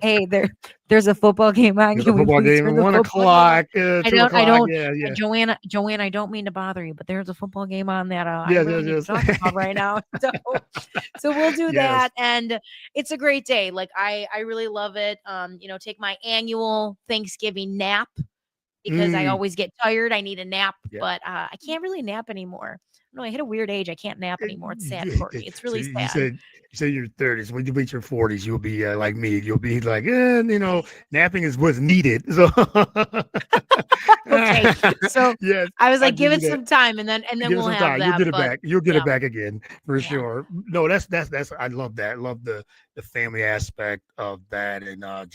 there's a football game on. There's a football game at 1 o'clock, 2 o'clock. Yeah. Joanne, I don't mean to bother you, but there's a football game on that I Yes, really need yes, to talk about right now. So we'll do that, and it's a great day. Like, I really love it. Take my annual Thanksgiving nap, because I always get tired. I need a nap, but I can't really nap anymore. No, I hit a weird age. I can't nap anymore. It's sad, Courtney. It's really sad. You said you're 30s. When you reach your 40s, you'll be like me. You'll be like, napping is what's needed. So okay. So yes, I was like, give it some time, and then we'll have that. You'll get it back. You'll get it back again for sure. No, that's I love that. I love the family aspect of that, and I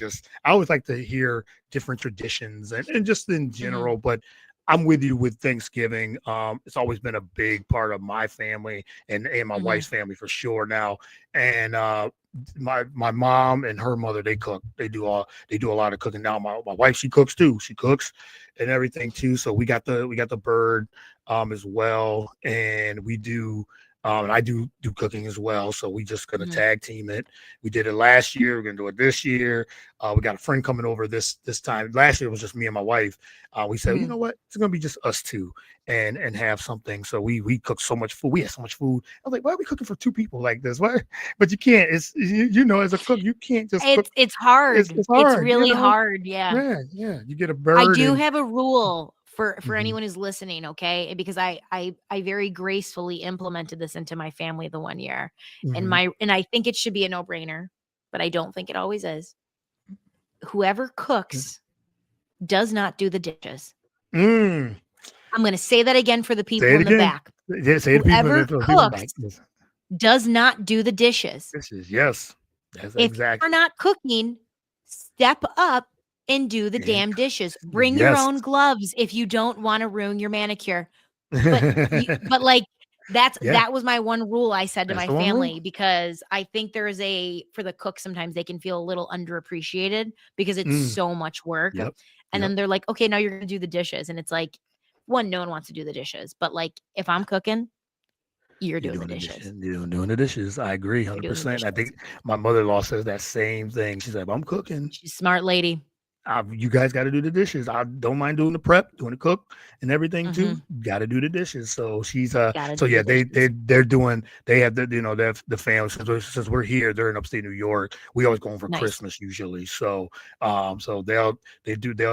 always like to hear different traditions and just in general. But I'm with you with Thanksgiving. It's always been a big part of my family and my wife's family for sure now. And my mom and her mother, they cook. They do a lot of cooking now. My wife, she cooks too. She cooks and everything too. So we got the bird as well, and we do. And I do cooking as well. So we just gonna tag team it. We did it last year. We're gonna do it this year. We got a friend coming over this time. Last year it was just me and my wife. We said, you know what? It's gonna be just us two and have something. So we cooked so much food. We had so much food. I was like, why are we cooking for two people like this? Why? But you can't. It's as a cook, you can't just cook. It's hard. It's really hard. Yeah. You get a bird. I do have a rule for anyone who's listening, okay? Because I very gracefully implemented this into my family the one year. And I think it should be a no-brainer, but I don't think it always is. Whoever cooks does not do the dishes. I'm going to say that again for the people in the back. Whoever cooks does not do the dishes. Yes. That's exactly. If you're not cooking, step up and do the damn dishes. Bring your own gloves if you don't want to ruin your manicure. But like, that was my one rule I said to my family, because I think for the cook, sometimes they can feel a little underappreciated because it's so much work. And then they're like, okay, now you're going to do the dishes. And it's like, one, no one wants to do the dishes. But like, if I'm cooking, you're doing the dishes. You're doing the dishes. I agree 100%. I think my mother-in-law says that same thing. She's like, I'm cooking. She's a smart lady. You guys got to do the dishes. I don't mind doing the prep, doing the cook and everything too. Got to do the dishes. So she's they have the family, since we're here, they're in upstate New York. We always go home for Christmas usually. So so they'll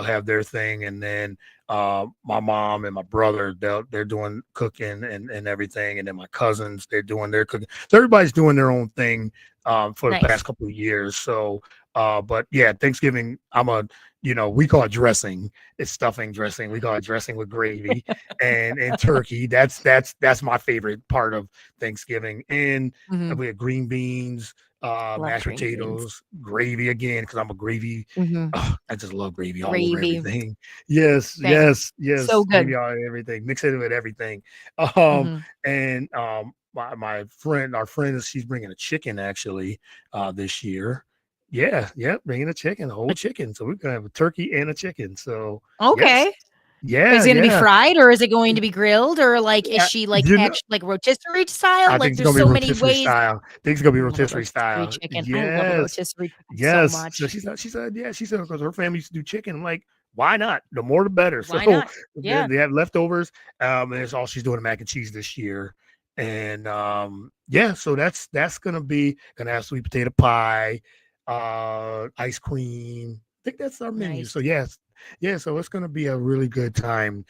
have their thing, and then my mom and my brother, they're doing cooking and everything, and then my cousins, they're doing their cooking. So everybody's doing their own thing for the past couple of years. So But yeah, Thanksgiving, we call it dressing. It's stuffing dressing. We call it dressing with gravy and turkey. That's my favorite part of Thanksgiving. And Mhm. we have green beans, Love mashed green beans. potatoes, gravy again, because I'm a gravy. Mhm. Oh, I just love gravy all over Gravy. everything. Yes, Same. yes, So yes. good. Gravy all over everything. Mix it with everything. Um, Mhm. and our friend, she's bringing a chicken actually this year. Yeah, bringing a chicken, a whole But chicken. So we're gonna have a turkey and a chicken. So yes, okay. Is yeah, it gonna be yeah, fried or is it going to be grilled or, like, is yeah. she, like, You know, actually like, rotisserie style? I think Like, it's there's gonna be so many rotisserie ways. style. I think it's gonna be I love a rotisserie rotisserie style. chicken. I love a Yes, rotisserie chicken so yes. So much. she said because her family used to do chicken. I'm like, why not? The more the better. So Why not? Yeah. they have leftovers. And it's all she's doing mac and cheese this year. And yeah, so that's gonna have sweet potato pie, ice cream. I think that's our menu. Nice. So yes, yeah, so it's gonna be a really good time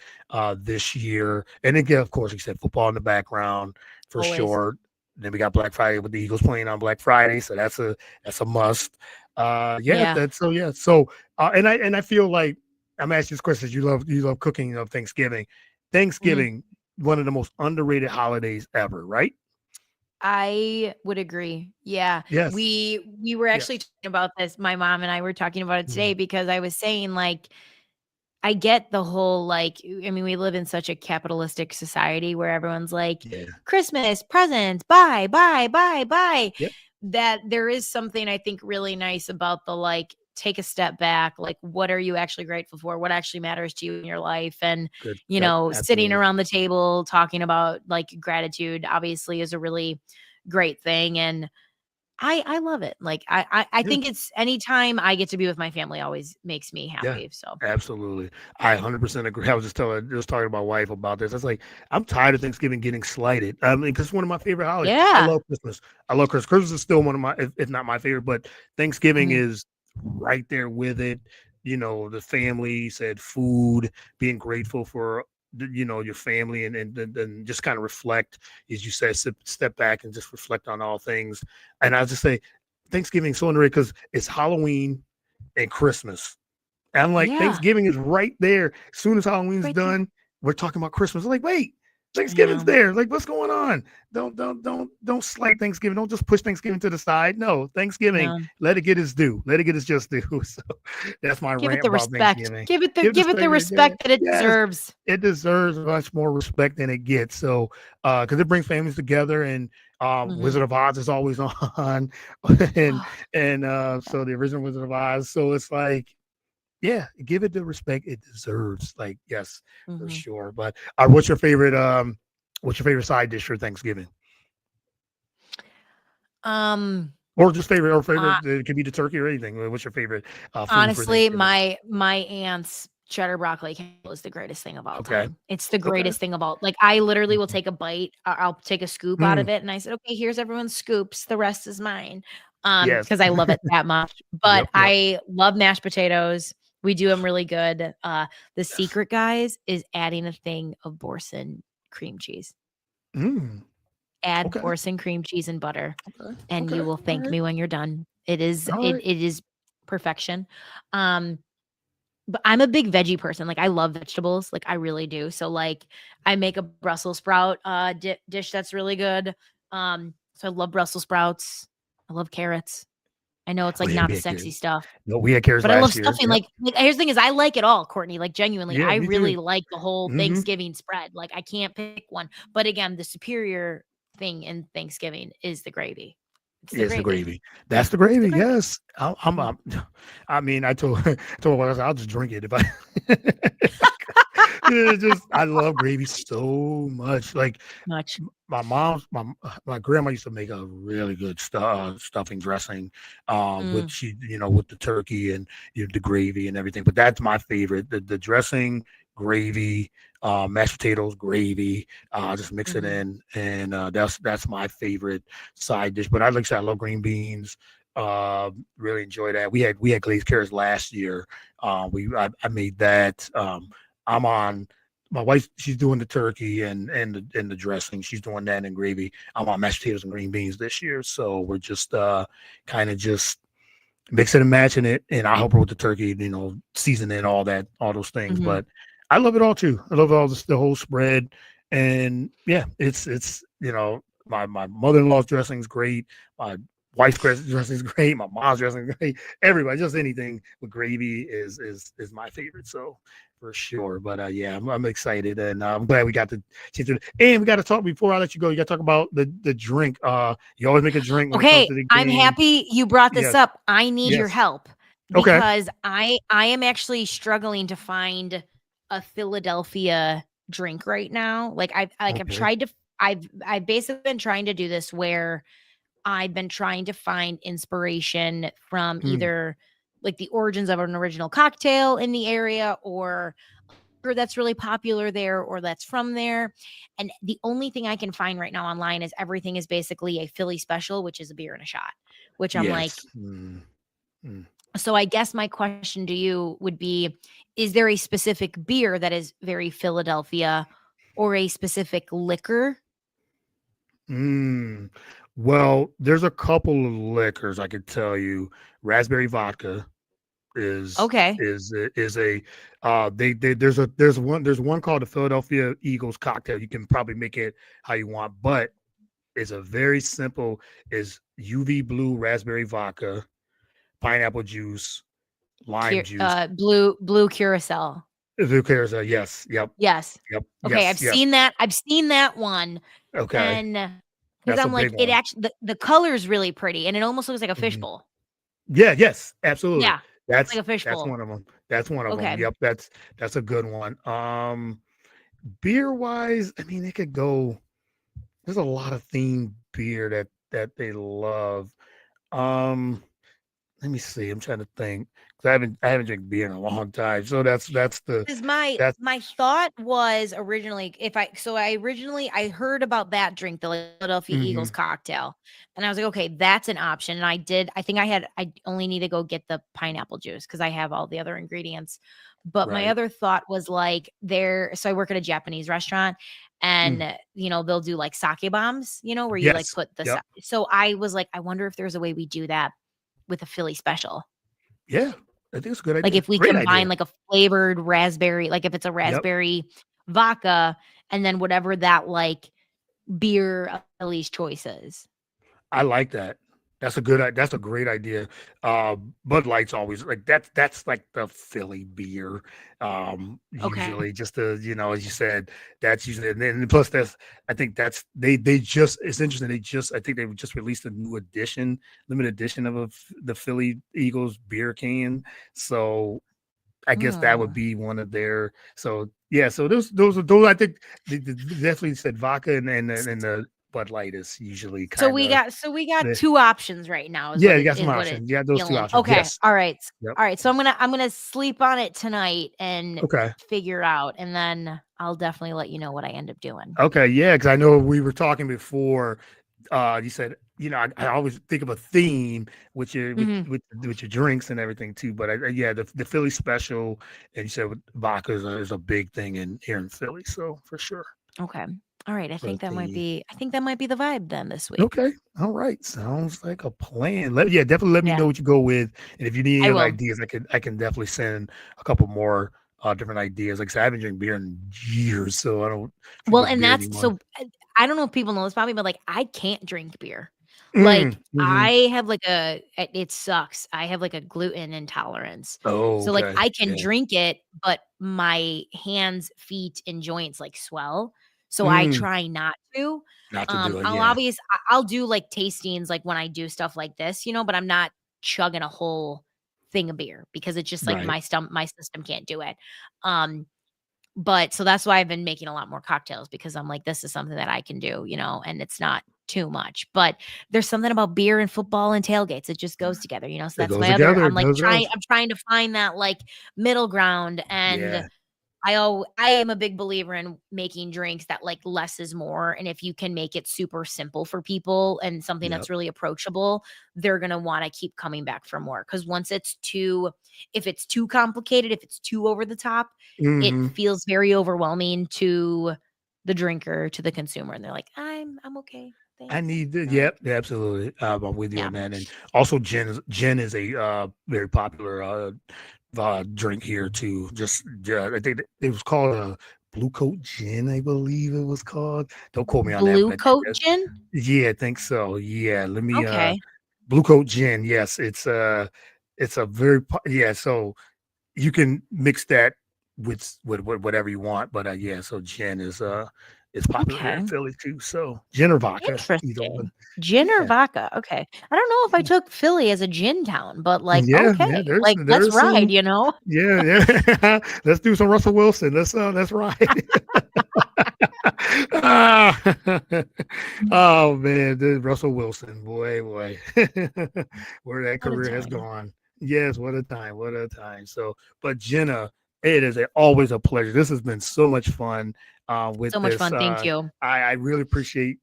this year. And again, of course, you said football in the background for Always. sure. Then we got Black Friday with the Eagles playing on Black Friday, so that's a must. Yeah, Yeah. that's so yeah. So and I feel like I'm asking this question. You love cooking of Thanksgiving. Mhm. Thanksgiving, one of the most underrated holidays ever, right? I would agree. Yeah. Yes. We were actually Yes. talking about this, my mom and I were talking about it today Mhm. because I was saying, like, I get the whole, like, I mean, we live in such a capitalistic society where everyone's like, Yeah. "Christmas, presents, buy, buy, buy, buy." Yep. That there is something I think really nice about the, like, take a step back, like, what are you actually grateful for? What actually matters to you in your life? And, Good. Yep. sitting Absolutely. around the table talking about, like, gratitude obviously is a really great thing, and I love it. Like, I Yeah. think it's anytime I get to be with my family always makes me Yeah, happy, so absolutely. I 100% agree. I was just talking to my wife about this. I was like, I'm tired of Thanksgiving getting slighted. I mean, because it's one of my favorite holidays. I yeah. love Christmas. I love Christmas. Christmas is still one of my, if not my favorite, but Thanksgiving Mhm. is right there with it. The family said food, being grateful for your family and just kind of reflect, as you said, step back and just reflect on all things. And I just say, Thanksgiving is so underrated because it's Halloween and Christmas. And I'm like, Yeah, Thanksgiving is right there. As soon as Halloween's right there. done, we're talking about Christmas. I'm like, wait, I Thanksgiving's know. there. Like, what's going on? Don't slight Thanksgiving. Don't just push Thanksgiving to the side. No, Thanksgiving, No. let it get its due. Let it get its just due. So that's my Give it rant the about respect. Thanksgiving. Give it the Yeah, respect that it yes, deserves. it deserves much more respect than it gets. So because it brings families together and Mhm. Wizard of Oz is always on and Oh, yeah. so the original Wizard of Oz. So it's like yeah, give it the respect it deserves. Like, yes, for Mhm. sure. But what's your favorite side dish for Thanksgiving? Um, uh, Favorite it could be the turkey or anything. What's your favorite food for honestly, Thanksgiving? my aunt's cheddar broccoli casserole is the greatest thing of all Okay. time. It's the Okay. greatest thing of all, like, I literally will Mhm. take a bite, I'll take a scoop out Mm, of it, and I said, "Okay, here's everyone's scoops, the rest is mine." yes. Because I love it that much, but Yep, yep. I love mashed potatoes. We do them really good. The Yes. secret, guys, is adding a thing of Boursin cream cheese. Mm, Add okay. Boursin cream cheese and butter, Okay. and you Okay. will All thank right. me when you're done. It is All it right. it is perfection. Um, but I'm a big veggie person, like, I love vegetables, like, I really do. So, like, I make a Brussels sprout, dish that's really good. So I love Brussels sprouts. I love carrots. I know it's, Oh like, yeah, not we the had sexy carrots. stuff, No, we had carrots but I love last year. stuffing, Yep. here's the thing is I like it all, Courtney, like, genuinely, Yeah, I me too. really like the whole Hmm. Thanksgiving spread, like, I can't pick one, but again, the superior thing in Thanksgiving is the gravy. It's the It's the gravy. gravy. That's the It's the gravy. gravy. Yes. Mhm. I mean, I told her, I said, I'll just drink it if I. Yeah, just I love gravy so much. Like Much. my mom's my grandma used to make a really good stuffing dressing, with Mm, with the turkey and the gravy and everything. But that's my favorite. The dressing, gravy, mashed potatoes, gravy. Just mix it mhm. in, and that's my favorite side dish. But I like I said, I love green beans. Really enjoy that. We had glazed carrots last year. I made that. I'm on my wife, she's doing the turkey and the dressing. She's doing that and gravy. I'm on mashed potatoes and green beans this year. So we're just kind of just mix it and matching it, and I'll help her with the turkey, season it, all those things. Mhm. But I love it all too. I love all the whole spread, and yeah, it's my mother in law's dressing is great. My wife's dressing is great. My mom's dressing is great. Everybody, just anything with gravy is my favorite. So for sure. But yeah, I'm excited, and I'm glad we got to change it. And we got to talk before I let you go. You got to talk about the drink. You always make a drink when it comes Okay, to the I'm game. happy you brought this Yes, up. I need your yes. help Okay. because I am actually struggling to find a Philadelphia drink right now. Like I've Okay. tried to I've basically been trying to do this where I've been trying to find inspiration from Mm, either like the origins of an original cocktail in the area or that's really popular there or that's from there. And the only thing I can find right now online is everything is basically a Philly special, which is a beer and a shot, which I'm like, yes. Mm. so I guess my question to you would be, is there a specific beer that is very Philadelphia or a specific liquor? Mm. Well, there's a couple of liquors I could tell you. Raspberry vodka is Okay. is a there's one called the Philadelphia Eagles cocktail. You can probably make it how you want, but it's a very simple is UV blue raspberry vodka, pineapple juice, lime juice. Blue curacao. Who cares? Yes. Yep. Yes. Yep. Okay, Yes. Yes. I've seen that one, Okay. and because That's a 'cause I'm big like, it one. actually the color is really pretty, and it almost looks like a Mhm. fishbowl. Yeah, yes, absolutely. Yeah, like That's a that's fishbowl. one of them. That's one of them. Okay. Yep, that's a good one. Beer wise, I mean, it could go. There's a lot of themed beer that they love. Um, Let me see. I'm trying to think because I haven't drank beer in a long time. So that's the 'Cause my that's my thought was originally if I so I originally I heard about that drink, the Philadelphia Eagles hmm cocktail, and I was like, "Okay, that's an option," and I think I only need to go get the pineapple juice because I have all the other ingredients, but my right. other thought was, like, so I work at a Japanese restaurant, and, Mm. they'll do, like, sake bombs, where you, like, Yes. put the sa Yep. so I was like, "I wonder if there's a way we do that with a Philly special." Yeah. I think it's a good Like, idea. if we Great combine, idea. like, a flavored raspberry like, if it's a Yep. raspberry vodka and then whatever that, like, beer of Ellie's choice is. I like that. That's a great idea. Bud Light's always like that's like the Philly beer. Okay. Usually just as you said, that's usually and then plus that's I think that's they just it's interesting. I think they just released a new edition, limited edition of the Philly Eagles beer can. So I guess that would Mm. be one of their so yeah, so those I think they definitely said vodka and the Bud Light is usually So kind we of got so we got the 2 options right now yeah, you got some is what it's options. You got those 2 feeling. options. Okay. Yes. Alright. Yep. Alright, so I'm gonna sleep on it tonight and Okay. figure out, and then I'll definitely let you know what I end up doing. Okay, yeah, because I know we were talking before, you said, I always think of a theme with your Mhm. with your drinks and everything too, but yeah, the Philly special, and you said with vodka is a big thing in here in Philly, so for sure Okay. Alright, for the theme. I think that might be the vibe then this week. Okay. All right. Sounds like a plan. Definitely let me Yeah, know what you go with. And if you need any I other will. ideas, I can definitely send a couple more different ideas. Like I said, I haven't drank beer in years, so I don't drink Well, much and beer that's anymore. so I don't know if people know this about me, but, like, I can't drink beer. Like, Mm-hmm. I have, like, it sucks. I have, like, a gluten intolerance. Oh, So, like, okay. I can Yeah. drink it, but my hands, feet, and joints, like, swell. So I Mm, try not to. not to do it. I'll Yeah. obvious I'll do, like, tastings, like, when I do stuff like this, but I'm not chugging a whole thing of beer because it's just, like, Right. my system can't do it. Um but so that's why I've been making a lot more cocktails because I'm like, this is something that I can do, and it's not too much. But there's something about beer and football and tailgates. It just goes together. So It that's goes my other together. It does. I'm trying to find that like middle ground. And Yeah. I am a big believer in making drinks that like less is more. And if you can make it super simple for people and something Yep. that's really approachable, they're gonna want to keep coming back for more. Because if it's too complicated, if it's too over the top, it Hmm. feels very overwhelming to the drinker, to the consumer. And they're like, I'm okay. I Thanks. need the No. yep, absolutely. I'm with you Yeah. on that. And also gin is a very popular drink here too. Just I think it was called a Blue Coat Gin, I believe it was called. Don't quote me on that, Blue but I think coat that's gin? yeah, I think so. Yeah, let me Okay. Blue Coat Gin. Yes, it's a very yeah. So you can mix that with whatever you want, but yeah. So gin is popular here Okay. in Philly too. So gin or vodka, either one. Interesting. Gin or Yeah. vodka? Okay. I don't know if I took Philly as a gin town, but like, Yeah, yeah, okay, like let's there's ride, some you know? yeah, yeah. Let's do some Russell Wilson. Let's ride. Ah. Oh man, this Russell Wilson, boy, where that What a career has time. gone. Yes, what a time, what a time. So, but Jenna, it is always a pleasure. This has been so much fun with So much this. fun. Thank you. I really appreciate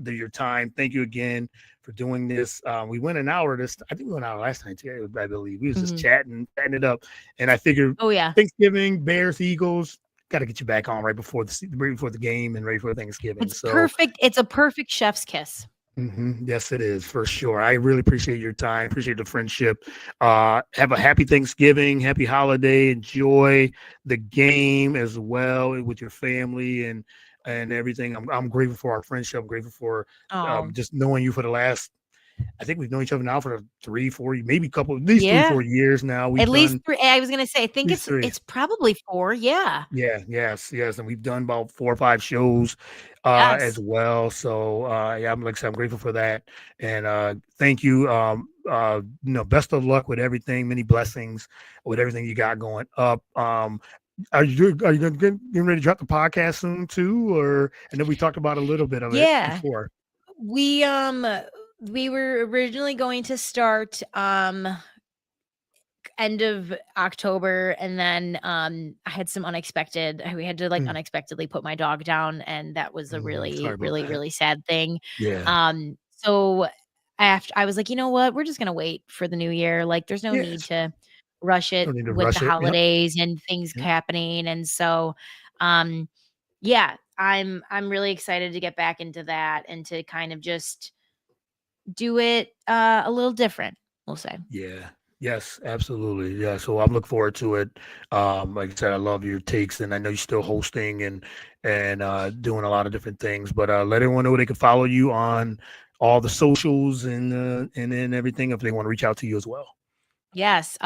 your time. Thank you again for doing this. We went an hour this. I think we went an hour last night too. I believe we was just Mhm. chatting it up, and I figured Oh yeah. Thanksgiving, Bears, Eagles, got to get you back on right before the game and ready for Thanksgiving. It's So perfect. It's a perfect chef's kiss. yes, it is for sure. I really appreciate your time. Appreciate the friendship. Have a happy Thanksgiving, happy holiday. Enjoy the game as well with your family and everything. I'm grateful for our friendship. I'm grateful for Oh, just knowing you for the last. I think we've known each other now for 3, 4, maybe couple, at least three, yeah. 4 years now. At We've least done 3. I was gonna say, I at think least three. it's probably 4. Yeah. Yeah, yes, and we've done about 4 or 5 shows, as Yes. well, so, yeah, I'm like I said, I'm grateful for that, and, thank you, best of luck with everything, many blessings with everything you got going up, are you getting ready to drop the podcast soon too, or I know we talked about a little bit of it Yeah. before. We we were originally going to start end of October, and then I had some unexpected we had to like Mm, unexpectedly put my dog down, and that was a sorry really about really that. really sad thing. Yeah, So after I was like, "You know what? We're just going to wait for the new year. Like there's no need yes, to rush it don't need to with the rush it, yep, holidays and things yep, happening." And so um yeah, I'm really excited to get back into that and to kind of just do it a little different, we'll say. yeah. Yes, absolutely. Yeah, so I'm looking forward to it. Like I said, I love your takes, and I know you're still hosting and doing a lot of different things. But let everyone know they can follow you on all the socials and then everything if they want to reach out to you as well. Yes.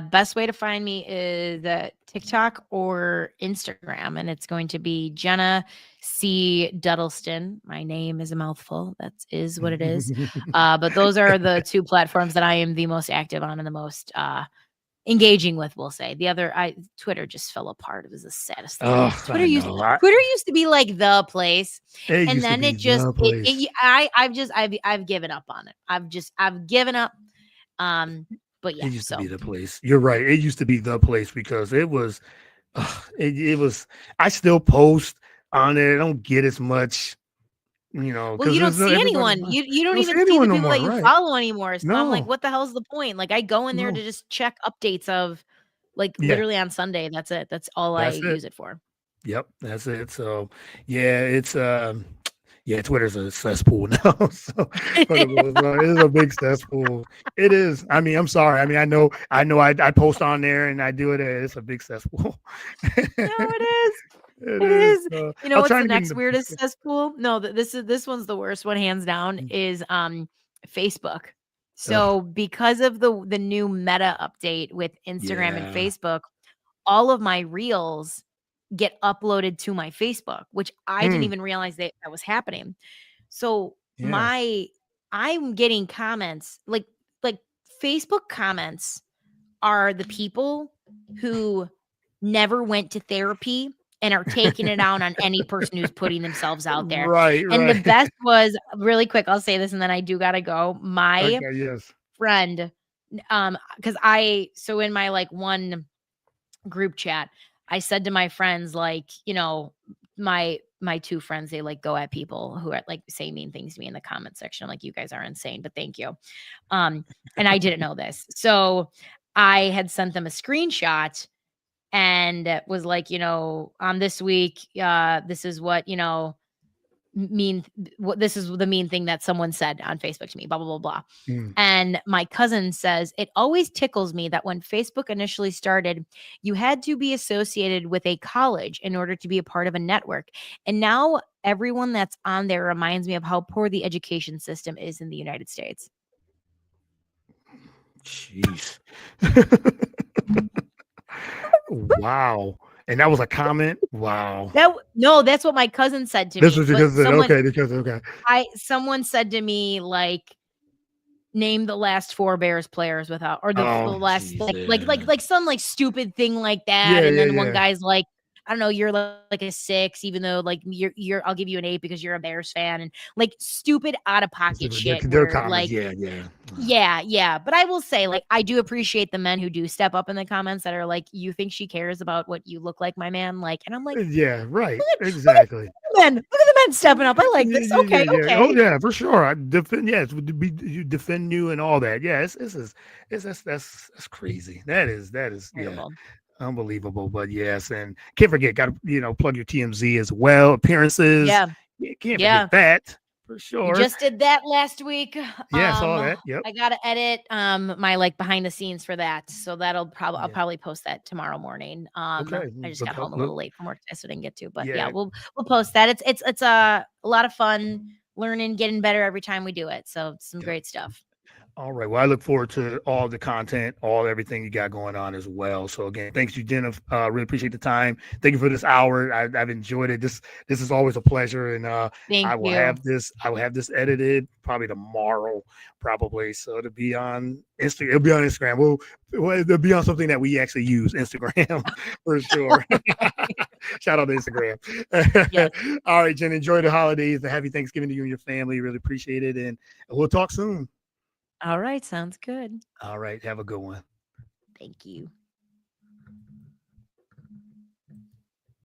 Best way to find me is TikTok or Instagram, and it's going to be Jenna C. Duddleston. My name is a mouthful. That is what it is. But those are the 2 platforms that I am the most active on and the most engaging with. We'll say the other. I Twitter just fell apart. It was the saddest thing ever. Oh, I know. Twitter used to be like the place, It and used to then be it just the place. I've given up on it. I've given up. Um, but It yeah. used to be So the place. You're right. It used to be the place because it was. It was. I still post on it. I don't get as much. well, Because you don't there's no see everybody. anyone. You I don't don't even see see the anyone no people that more. you Right? follow anymore. So I'm like, No, what the hell's the point? Like I go in there to no. just check updates of like Yeah, literally on Sunday. That's it. That's all I that's it. use it for. Yep, that's it. So, yeah, it's yeah, Twitter's a cesspool now. So, for the most part, it is a big cesspool. It is. I mean, I'm sorry. I mean, I post on there and I do it. It's a big cesspool. No, it is. It It is. is. You know I'm what's trying the to get next into. weirdest cesspool? No, this one's the worst one hands down Mm, is Facebook. ugh, So because of the new meta update with Instagram and yeah, Facebook, all of my reels get uploaded to my Facebook, which I didn't mm, even realize that was happening. So yeah, my I'm getting comments like Facebook comments are the people who never went to therapy and are taking it out on any person who's putting themselves out there. right, And the right. best was really quick, I'll say this and then I do gotta go. My Okay, yes. friend, because I so in my like one group chat, I said to my friends, like, my 2 friends, they like go at people who are like say mean things to me in the comment section. I'm like, you guys are insane, but thank you. Um, and I didn't know this. So I had sent them a screenshot and was like, this week, this is what, mean what this is the mean thing that someone said on Facebook to me, blah blah blah blah. Mm. And my cousin says, it always tickles me that when Facebook initially started, you had to be associated with a college in order to be a part of a network. And now everyone that's on there reminds me of how poor the education system is in the United States. Jeez. Wow. And that was a comment. Wow. No, that's what my cousin said to This me. was But because someone, someone said to me, like, name the last 4 Bears players without, or the Oh, last Jesus. like some like stupid thing like that. Yeah, And yeah, then one yeah. guy's like, I don't know, you're like a 6, even though like you're I'll give you an 8 because you're a Bears fan, and like stupid out of pocket shit Their where comments. like Yeah, yeah. yeah. But I will say, like, I do appreciate the men who do step up in the comments that are like, you think she cares about what you look like, my man? Like, and I'm like, Yeah, right. look at Exactly. the men. Look at the men stepping up. I like Yeah, this. yeah, yeah, Okay, yeah. Oh, okay. yeah, for sure. I defend. Yeah, you defend you and all that. Yeah, that's crazy. That is yeah, Incredible. unbelievable. But yes, and can't forget. Got to plug your TMZ as well. Appearances. Yeah. Yeah, can't Yeah. forget that for We sure. just did that last week. Yeah, I saw that. Yep. I gotta edit my like behind the scenes for that. So that'll I'll Yeah. probably post that tomorrow morning. Okay. I just Look, got home a look. little late from work today, so I didn't get to. But yeah, Yeah. we'll post that. It's a lot of fun learning, getting better every time we do it. So it's some great stuff. All right. Well, I look forward to all the content, everything you got going on as well. So again, thanks you, Jenna. Really appreciate the time. Thank you for this hour. I've enjoyed it. This is always a pleasure, and Thank I will you. have this edited probably tomorrow, probably. So it'll be on Instagram. It'll be on Instagram. It'll be on something that we actually use, Instagram, for sure. Shout out to Instagram. Yes. All right, Jen. Enjoy the holidays. A happy Thanksgiving to you and your family. Really appreciate it, and we'll talk soon. All right. Sounds good. All right. Have a good one. Thank you.